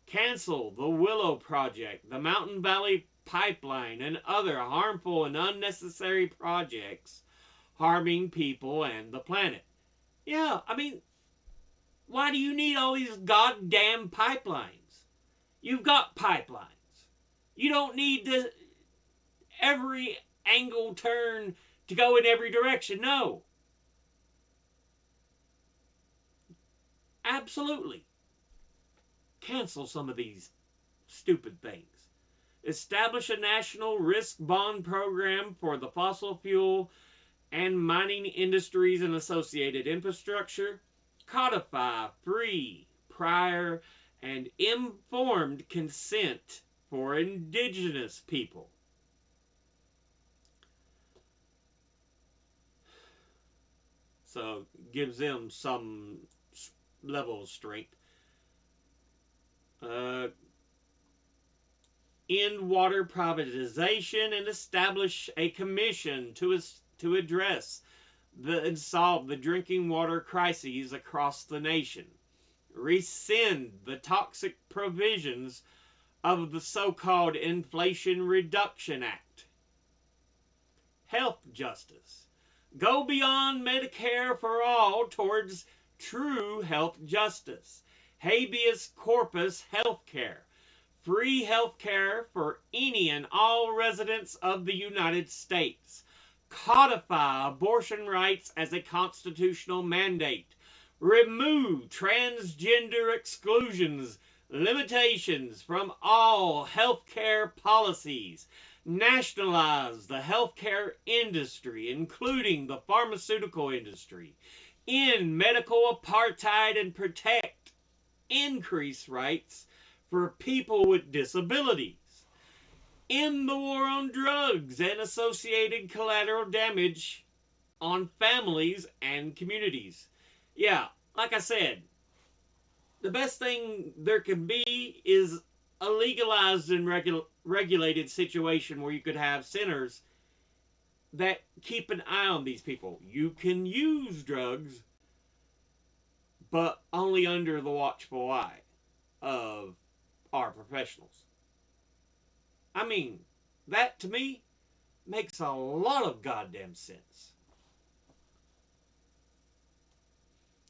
Cancel the Willow Project, the Mountain Valley Pipeline, and other harmful and unnecessary projects harming people and the planet. Yeah, I mean, why do you need all these goddamn pipelines? You've got pipelines. You don't need to every angle turn to go in every direction. No. Absolutely. Cancel some of these stupid things. Establish a national risk bond program for the fossil fuel and mining industries and associated infrastructure. Codify free, prior, and informed consent for indigenous people. So, gives them some level of strength. End water privatization and establish a commission to address and solve the drinking water crises across the nation. Rescind the toxic provisions of the so-called Inflation Reduction Act. Health justice. Go beyond Medicare for all towards true health justice. Habeas corpus health care. Free health care for any and all residents of the United States. Codify abortion rights as a constitutional mandate. Remove transgender exclusions, limitations from all health care policies. Nationalize the healthcare industry, including the pharmaceutical industry. End medical apartheid and protect increased rights for people with disabilities. End the war on drugs and associated collateral damage on families and communities. Yeah, like I said, the best thing there can be is a legalized and regulated situation where you could have centers that keep an eye on these people. You can use drugs, but only under the watchful eye of our professionals. I mean, that to me makes a lot of goddamn sense.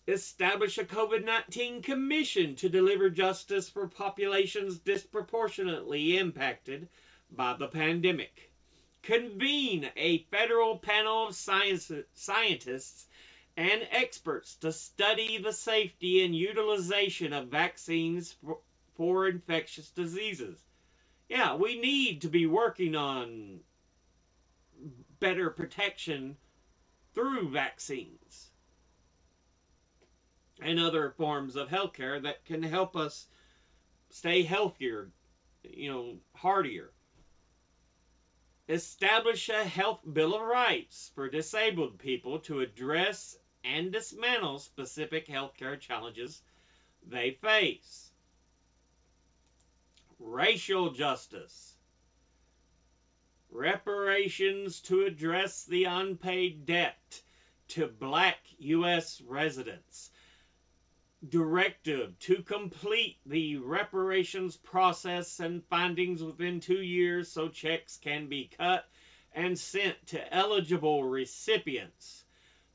Establish a COVID-19 commission to deliver justice for populations disproportionately impacted by the pandemic. Convene a federal panel of scientists and experts to study the safety and utilization of vaccines for infectious diseases. Yeah, we need to be working on better protection through vaccines and other forms of healthcare that can help us stay healthier, hardier. Establish a health bill of rights for disabled people to address and dismantle specific healthcare challenges they face. Racial justice. Reparations to address the unpaid debt to black U.S. residents. Directive to complete the reparations process and findings within 2 years so checks can be cut and sent to eligible recipients.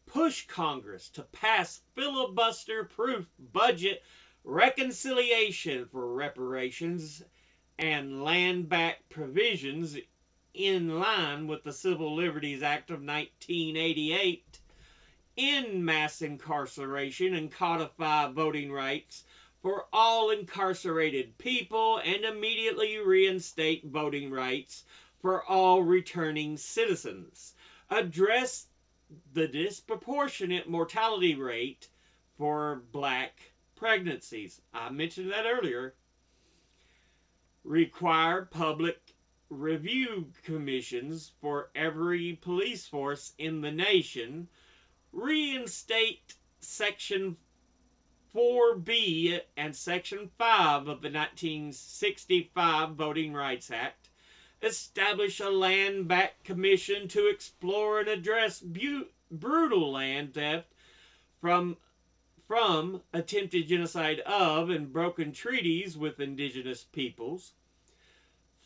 Push Congress to pass filibuster-proof budget reconciliation for reparations and land-back provisions in line with the Civil Liberties Act of 1988. End mass incarceration and codify voting rights for all incarcerated people and immediately reinstate voting rights for all returning citizens. Address the disproportionate mortality rate for black pregnancies. I mentioned that earlier. Require public review commissions for every police force in the nation. Reinstate Section 4B and Section 5 of the 1965 Voting Rights Act. Establish a land back commission to explore and address brutal land theft from attempted genocide of and broken treaties with indigenous peoples.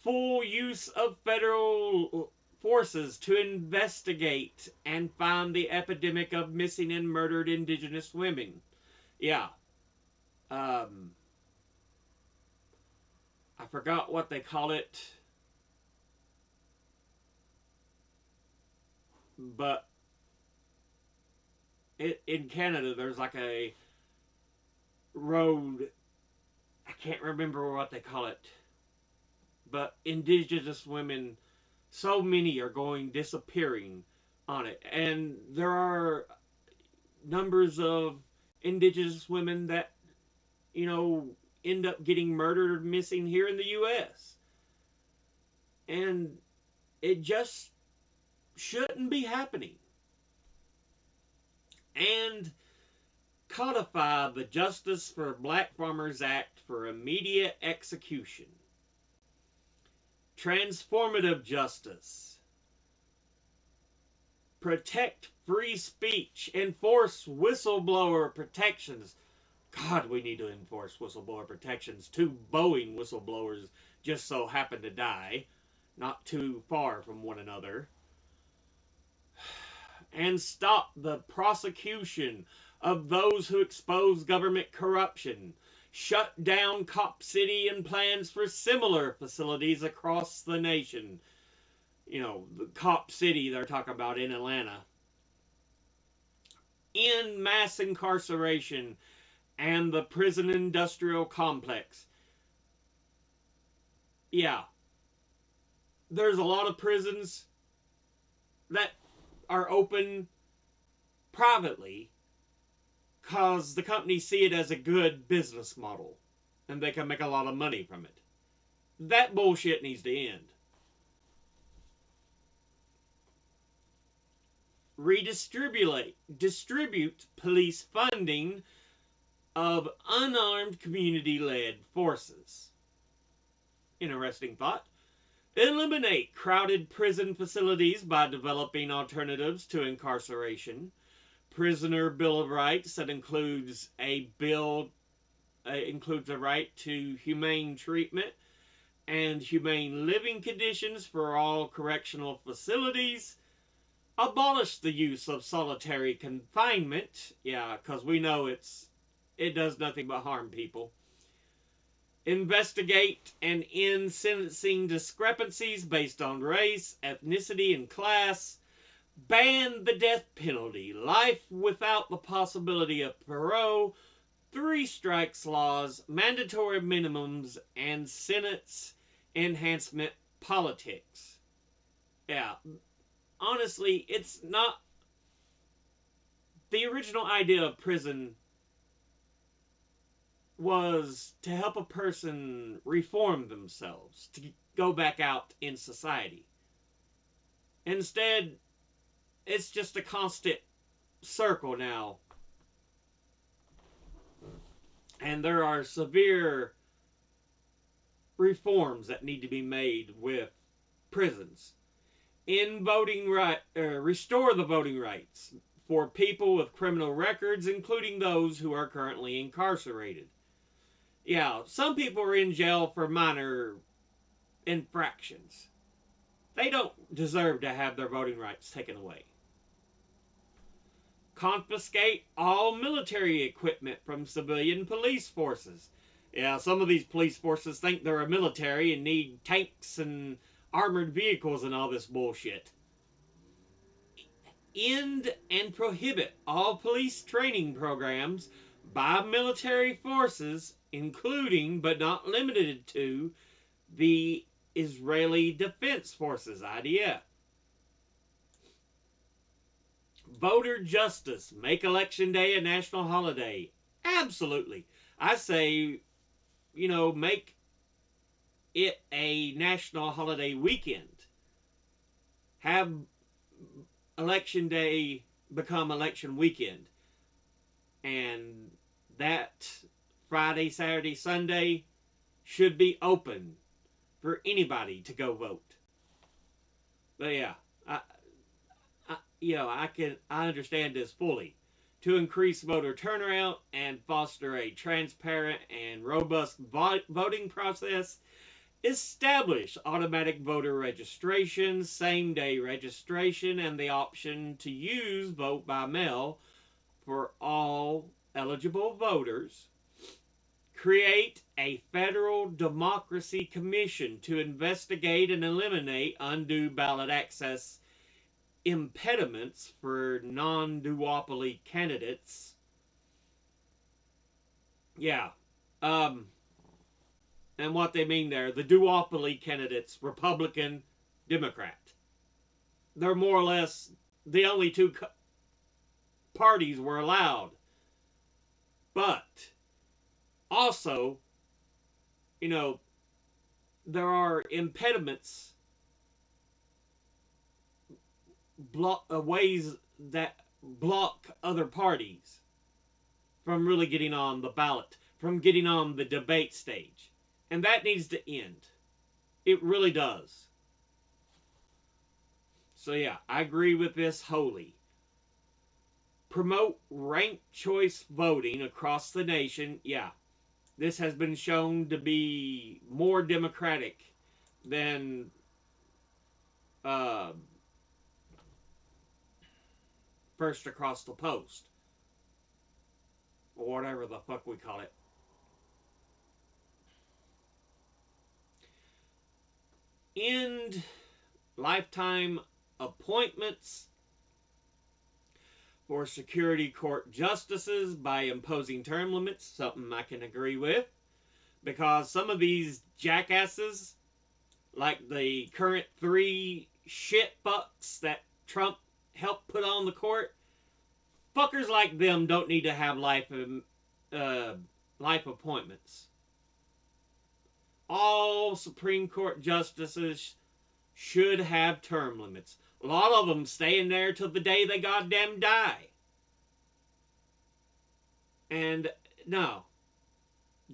Full use of federal forces to investigate and find the epidemic of missing and murdered indigenous women. Yeah. I forgot what they call it. But in Canada, there's like a road. I can't remember what they call it. But indigenous women, so many are disappearing on it. And there are numbers of indigenous women that, end up getting murdered or missing here in the U.S. And it just shouldn't be happening. And codify the Justice for Black Farmers Act for immediate execution. Transformative justice. Protect free speech. Enforce whistleblower protections. God, we need to enforce whistleblower protections. 2 Boeing whistleblowers just so happened to die, not too far from one another. And stop the prosecution of those who expose government corruption. Shut down Cop City and plans for similar facilities across the nation. The Cop City they're talking about in Atlanta. End mass incarceration and the prison industrial complex. Yeah. There's a lot of prisons that are open privately because the companies see it as a good business model and they can make a lot of money from it. That bullshit needs to end. Distribute police funding of unarmed community-led forces. Interesting thought. Eliminate crowded prison facilities by developing alternatives to incarceration. prisoner Bill of Rights that includes a right to humane treatment and humane living conditions for all correctional facilities. Abolish the use of solitary confinement. Yeah, because we know it does nothing but harm people. Investigate and end sentencing discrepancies based on race, ethnicity, and class. Ban the death penalty. Life without the possibility of parole. 3 strikes laws. Mandatory minimums. And sentence enhancement politics. Yeah. Honestly, it's not... The original idea of prison was to help a person reform themselves, to go back out in society. Instead, it's just a constant circle now. And there are severe reforms that need to be made with prisons. Restore the voting rights for people with criminal records, including those who are currently incarcerated. Yeah, some people are in jail for minor infractions. They don't deserve to have their voting rights taken away. Confiscate all military equipment from civilian police forces. Yeah, some of these police forces think they're a military and need tanks and armored vehicles and all this bullshit. End and prohibit all police training programs by military forces, including but not limited to the Israeli Defense Forces, IDF. Voter justice. Make Election Day a national holiday. Absolutely. I say, make it a national holiday weekend. Have Election Day become election weekend. And that Friday, Saturday, Sunday should be open for anybody to go vote. But yeah, I understand this fully. To increase voter turnout and foster a transparent and robust voting process, establish automatic voter registration, same-day registration, and the option to use vote by mail for all eligible voters. Create a federal democracy commission to investigate and eliminate undue ballot access impediments for non-duopoly candidates. Yeah. And what they mean there, the duopoly candidates, Republican, Democrat. They're more or less the only two parties were allowed. But also, there are impediments, ways that block other parties from really getting on the ballot, from getting on the debate stage. And that needs to end. It really does. So yeah, I agree with this wholly. Promote ranked choice voting across the nation. Yeah, this has been shown to be more democratic than first across the post, or whatever the fuck we call it. End lifetime appointments for security court justices by imposing term limits, something I can agree with, because some of these jackasses, like the current 3 shitfucks that Trump helped put on the court, fuckers like them don't need to have life appointments. All Supreme Court justices should have term limits. A lot of them staying there till the day they goddamn die. And no,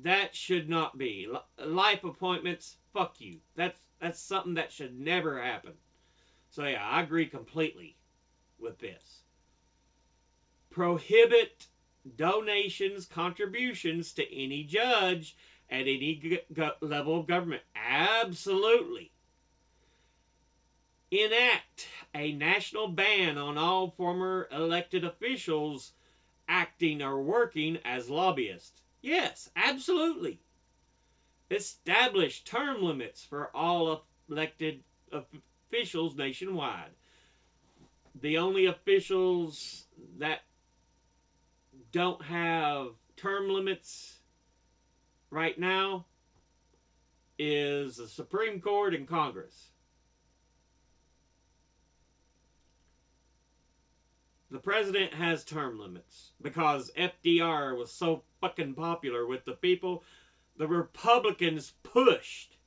that should not be. Life appointments, fuck you. That's something that should never happen. So yeah, I agree completely with this. prohibit donations, contributions to any judge at any level of government. Absolutely. Enact a national ban on all former elected officials acting or working as lobbyists. Yes, absolutely. Establish term limits for all elected officials nationwide. The only officials that don't have term limits right now is the Supreme Court and Congress. The president has term limits because FDR was so fucking popular with the people. The Republicans pushed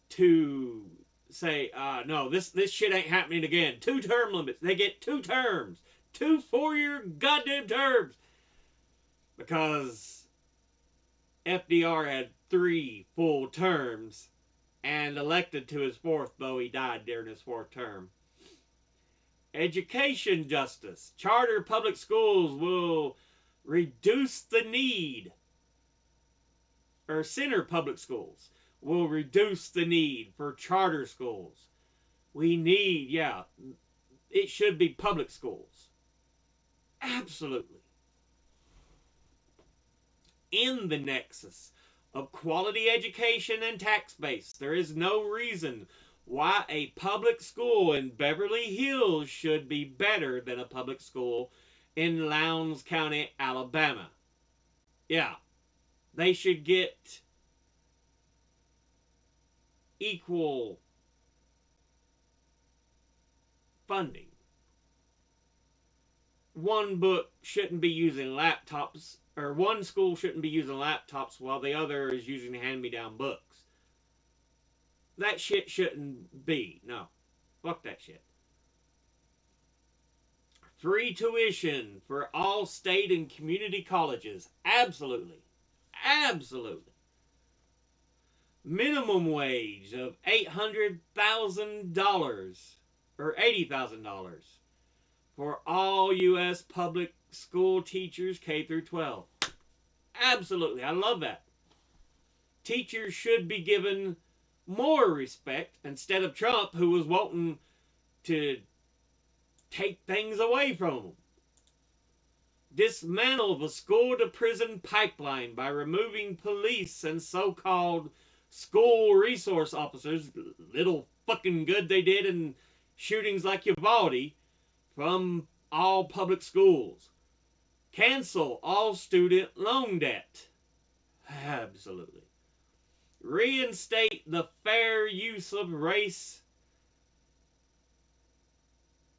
to say, no, this shit ain't happening again. 2 term limits. They get 2 terms. 2 4-year goddamn terms. Because FDR had 3 full terms and elected to his 4th, though he died during his 4th term. Education justice. Charter public schools will reduce the need, or center public schools will reduce the need for charter schools. We need, it should be public schools. Absolutely. In the nexus of quality education and tax base, there is no reason why a public school in Beverly Hills should be better than a public school in Lowndes County, Alabama. Yeah, they should get equal funding. One book shouldn't be using laptops, or one school shouldn't be using laptops while the other is using hand-me-down books. That shit shouldn't be. No. Fuck that shit. Free tuition for all state and community colleges. Absolutely. Absolutely. Minimum wage of $800,000 or $80,000 for all U.S. public school teachers K through 12. Absolutely. I love that. Teachers should be given more respect instead of Trump, who was wanting to take things away from them. Dismantle the school-to-prison pipeline by removing police and so-called school resource officers, little fucking good they did in shootings like Uvalde, from all public schools. Cancel all student loan debt. Absolutely. Reinstate the fair use of race,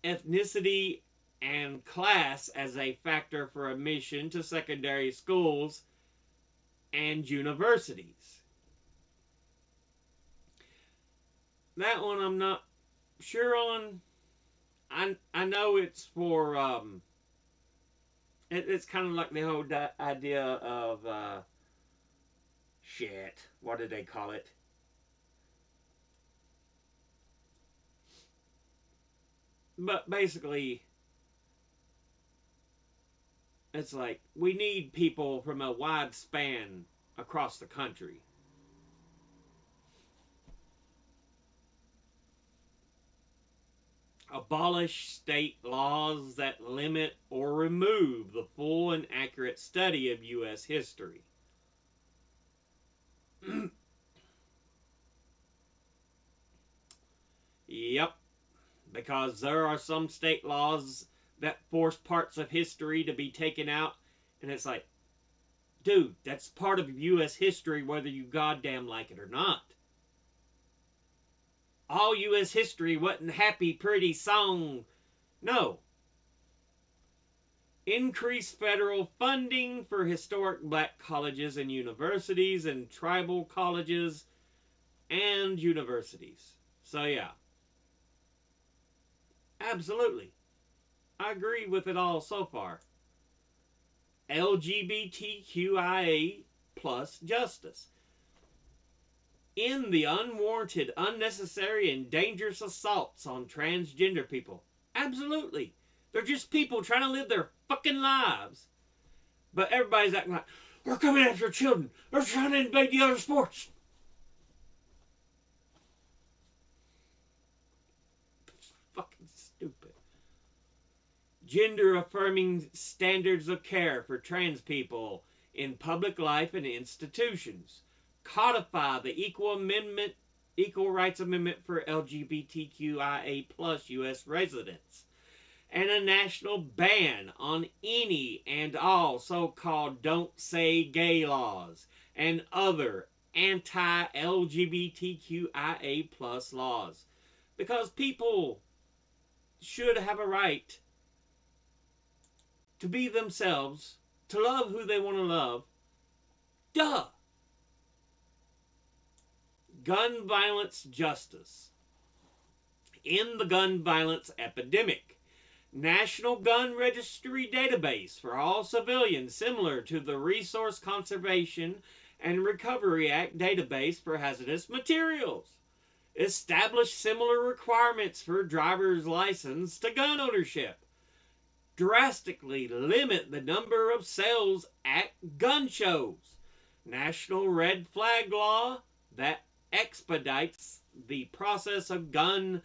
ethnicity, and class as a factor for admission to secondary schools and universities. That one I'm not sure on. I know it's for, it's kind of like the whole idea of, shit, what did they call it? But basically, it's like, we need people from a wide span across the country. Abolish state laws that limit or remove the full and accurate study of U.S. history. Yep, because there are some state laws that force parts of history to be taken out, and it's like, dude, that's part of U.S. history whether you goddamn like it or not. All U.S. history wasn't happy, pretty song. No. Increase federal funding for historic black colleges and universities and tribal colleges and universities. So, yeah. Absolutely. I agree with it all so far. LGBTQIA plus justice. End the unwarranted, unnecessary, and dangerous assaults on transgender people. Absolutely. They're just people trying to live their fucking lives. But everybody's acting like, we're coming after children. They're trying to invade the other sports. It's fucking stupid. Gender-affirming standards of care for trans people in public life and institutions. Codify the Equal Rights Amendment for LGBTQIA+ U.S. residents. And a national ban on any and all so-called Don't Say Gay laws and other anti-LGBTQIA+ laws. Because people should have a right to be themselves, to love who they want to love. Duh! Gun violence justice. In the gun violence epidemic. National Gun Registry Database for all civilians, similar to the Resource Conservation and Recovery Act database for hazardous materials. Establish similar requirements for driver's license to gun ownership. Drastically limit the number of sales at gun shows. National Red Flag Law that expedites the process of gun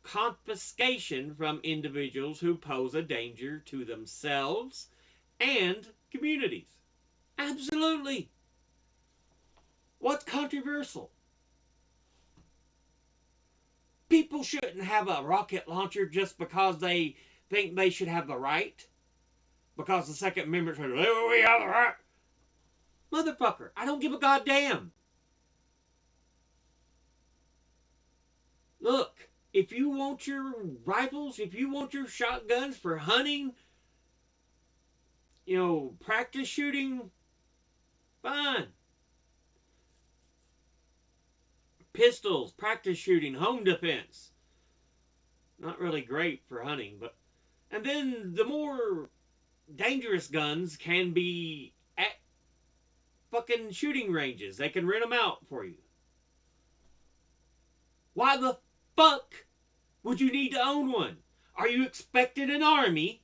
confiscation from individuals who pose a danger to themselves and communities. Absolutely. What's controversial? People shouldn't have a rocket launcher just because they think they should have the right. Because the Second Amendment says, we have the right. Motherfucker, I don't give a goddamn. Look, if you want your rifles, if you want your shotguns for hunting, practice shooting, fine. Pistols, practice shooting, home defense. Not really great for hunting, but... And then the more dangerous guns can be at fucking shooting ranges. They can rent them out for you. Why the fuck would you need to own one? Are you expecting an army?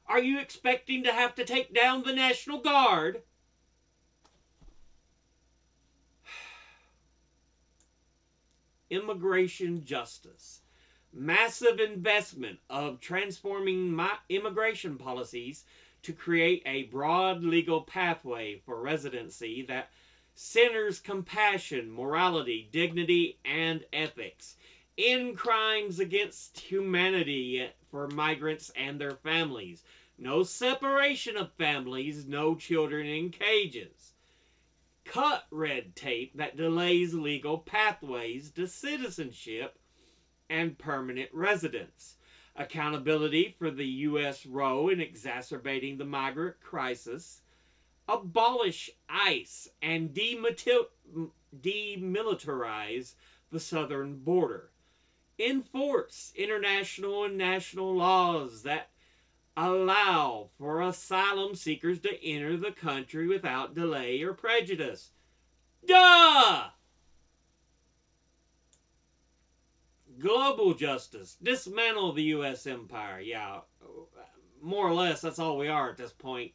Are you expecting to have to take down the National Guard? Immigration justice. Massive investment of transforming immigration policies to create a broad legal pathway for residency that centers compassion, morality, dignity, and ethics. End crimes against humanity for migrants and their families. No separation of families, no children in cages. Cut red tape that delays legal pathways to citizenship and permanent residence. Accountability for the U.S. role in exacerbating the migrant crisis. Abolish ICE and demilitarize the southern border. Enforce international and national laws that allow for asylum seekers to enter the country without delay or prejudice. Duh! Global justice. Dismantle the U.S. empire. Yeah, more or less that's all we are at this point.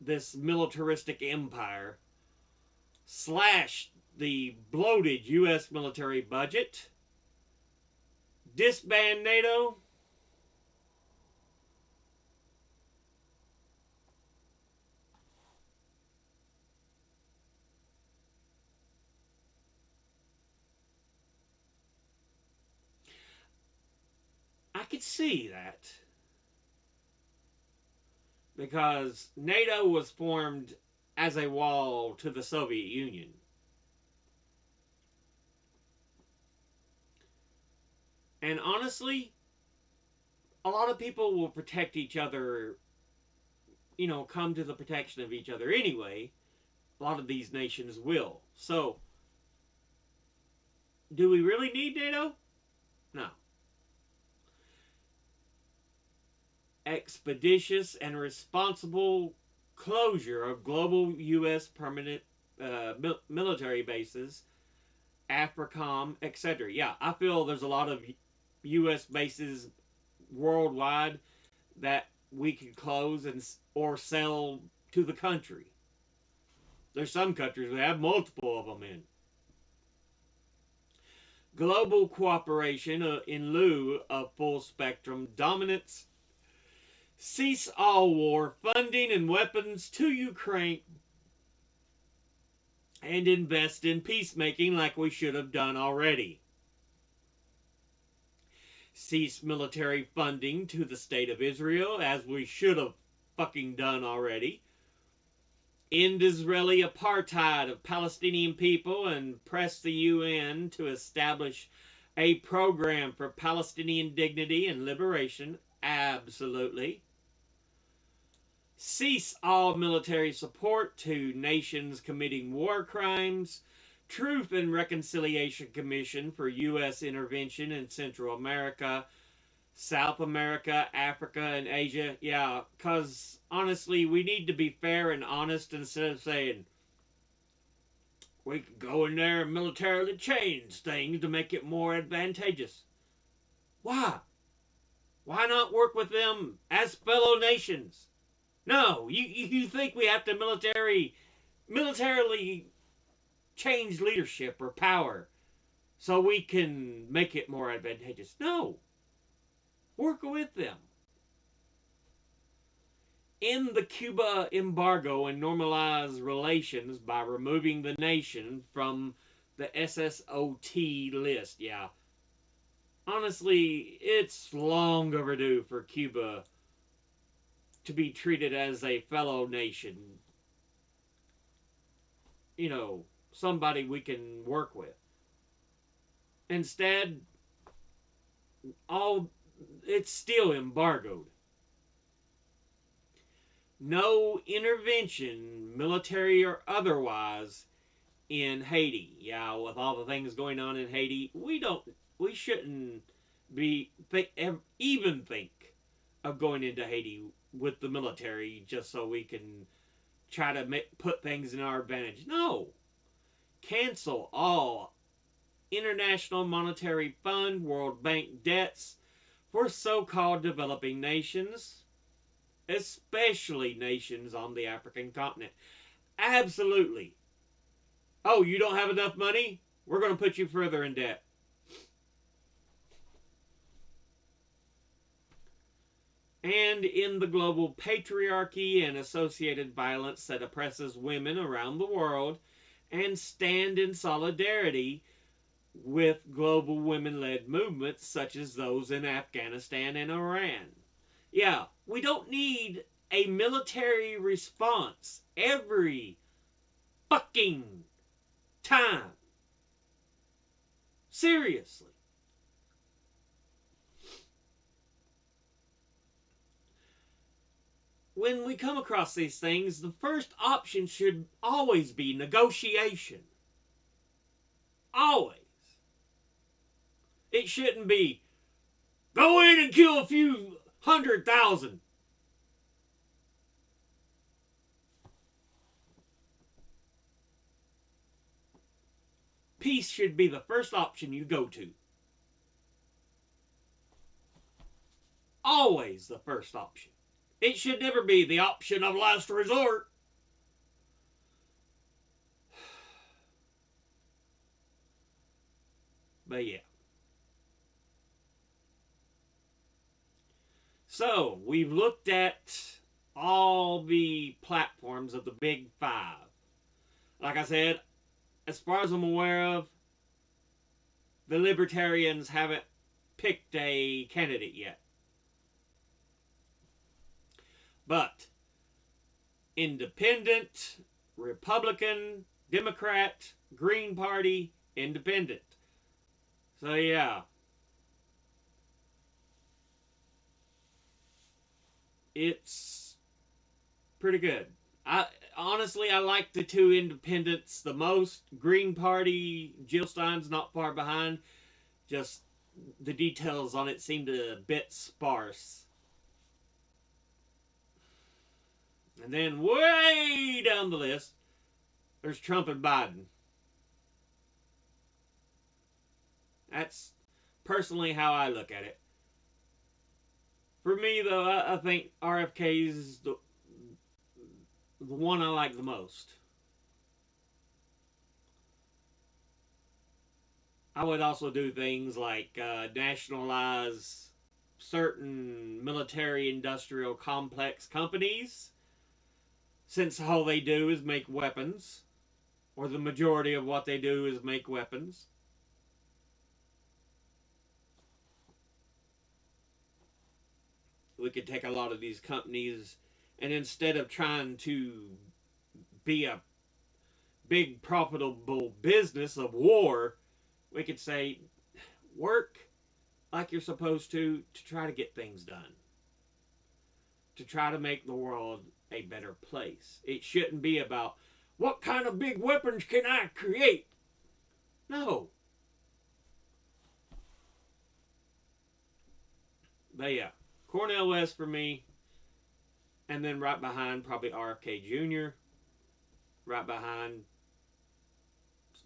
This militaristic empire. Slash the bloated U.S. military budget. Disband NATO. I could see that. Because NATO was formed as a wall to the Soviet Union. And honestly, a lot of people will protect each other, come to the protection of each other anyway. A lot of these nations will. So, do we really need NATO? No. Expeditious and responsible closure of global U.S. permanent military bases, AFRICOM, etc. Yeah, I feel there's a lot of U.S. bases worldwide that we can close or sell to the country. There's some countries that have multiple of them in. Global cooperation in lieu of full spectrum dominance. Cease all war funding and weapons to Ukraine. And invest in peacemaking like we should have done already. Cease military funding to the State of Israel as we should have fucking done already. End Israeli apartheid of Palestinian people and press the UN to establish a program for Palestinian dignity and liberation. Absolutely. Cease all military support to nations committing war crimes. Truth and Reconciliation Commission for U.S. intervention in Central America, South America, Africa, and Asia. Yeah, because honestly, we need to be fair and honest instead of saying we could go in there and militarily change things to make it more advantageous. Why? Why not work with them as fellow nations? No, you think we have to militarily change leadership or power so we can make it more advantageous. No. Work with them. End the Cuba embargo and normalize relations by removing the nation from the SSOT list. Yeah. Honestly, it's long overdue for Cuba to be treated as a fellow nation. You know, somebody we can work with. Instead, it's still embargoed. No intervention, military or otherwise, in Haiti. Yeah, with all the things going on in Haiti, we shouldn't even think of going into Haiti with the military just so we can try to put things in our advantage. No. Cancel all International Monetary Fund, World Bank debts for so-called developing nations, especially nations on the African continent. Absolutely. Oh, you don't have enough money? We're going to put you further in debt. And in the global patriarchy and associated violence that oppresses women around the world, and stand in solidarity with global women-led movements such as those in Afghanistan and Iran. Yeah, we don't need a military response every fucking time. Seriously. When we come across these things, the first option should always be negotiation. Always. It shouldn't be, go in and kill a few 100,000. Peace should be the first option you go to. Always the first option. It should never be the option of last resort. But yeah. So, we've looked at all the platforms of the Big Five. Like I said, as far as I'm aware of, the Libertarians haven't picked a candidate yet. But Independent, Republican, Democrat, Green Party, Independent. So yeah. It's pretty good. Honestly, I like the two independents the most. Green Party, Jill Stein's not far behind. Just the details on it seemed a bit sparse. And then way down the list, there's Trump and Biden. That's personally how I look at it. For me, though, I think RFK is the one I like the most. I would also do things like nationalize certain military industrial complex companies, since all they do is make weapons, or the majority of what they do is make weapons. We could take a lot of these companies, and instead of trying to be a big profitable business of war, we could say work like you're supposed to try to get things done, to try to make the world a better place. It shouldn't be about what kind of big weapons can I create. No. But yeah, Cornel West for me, and then right behind probably RFK Jr., right behind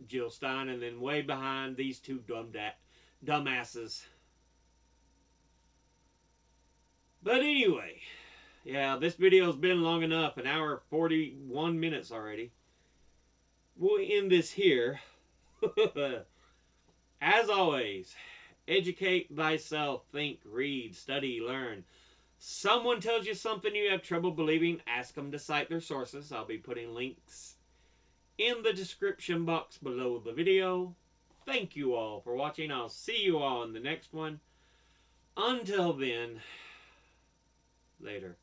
Jill Stein, and then way behind these two dumbasses. But anyway, yeah, this video's been long enough, an hour 41 minutes already. We'll end this here. As always, educate thyself, think, read, study, learn. Someone tells you something you have trouble believing, ask them to cite their sources. I'll be putting links in the description box below the video. Thank you all for watching. I'll see you all in the next one. Until then, later.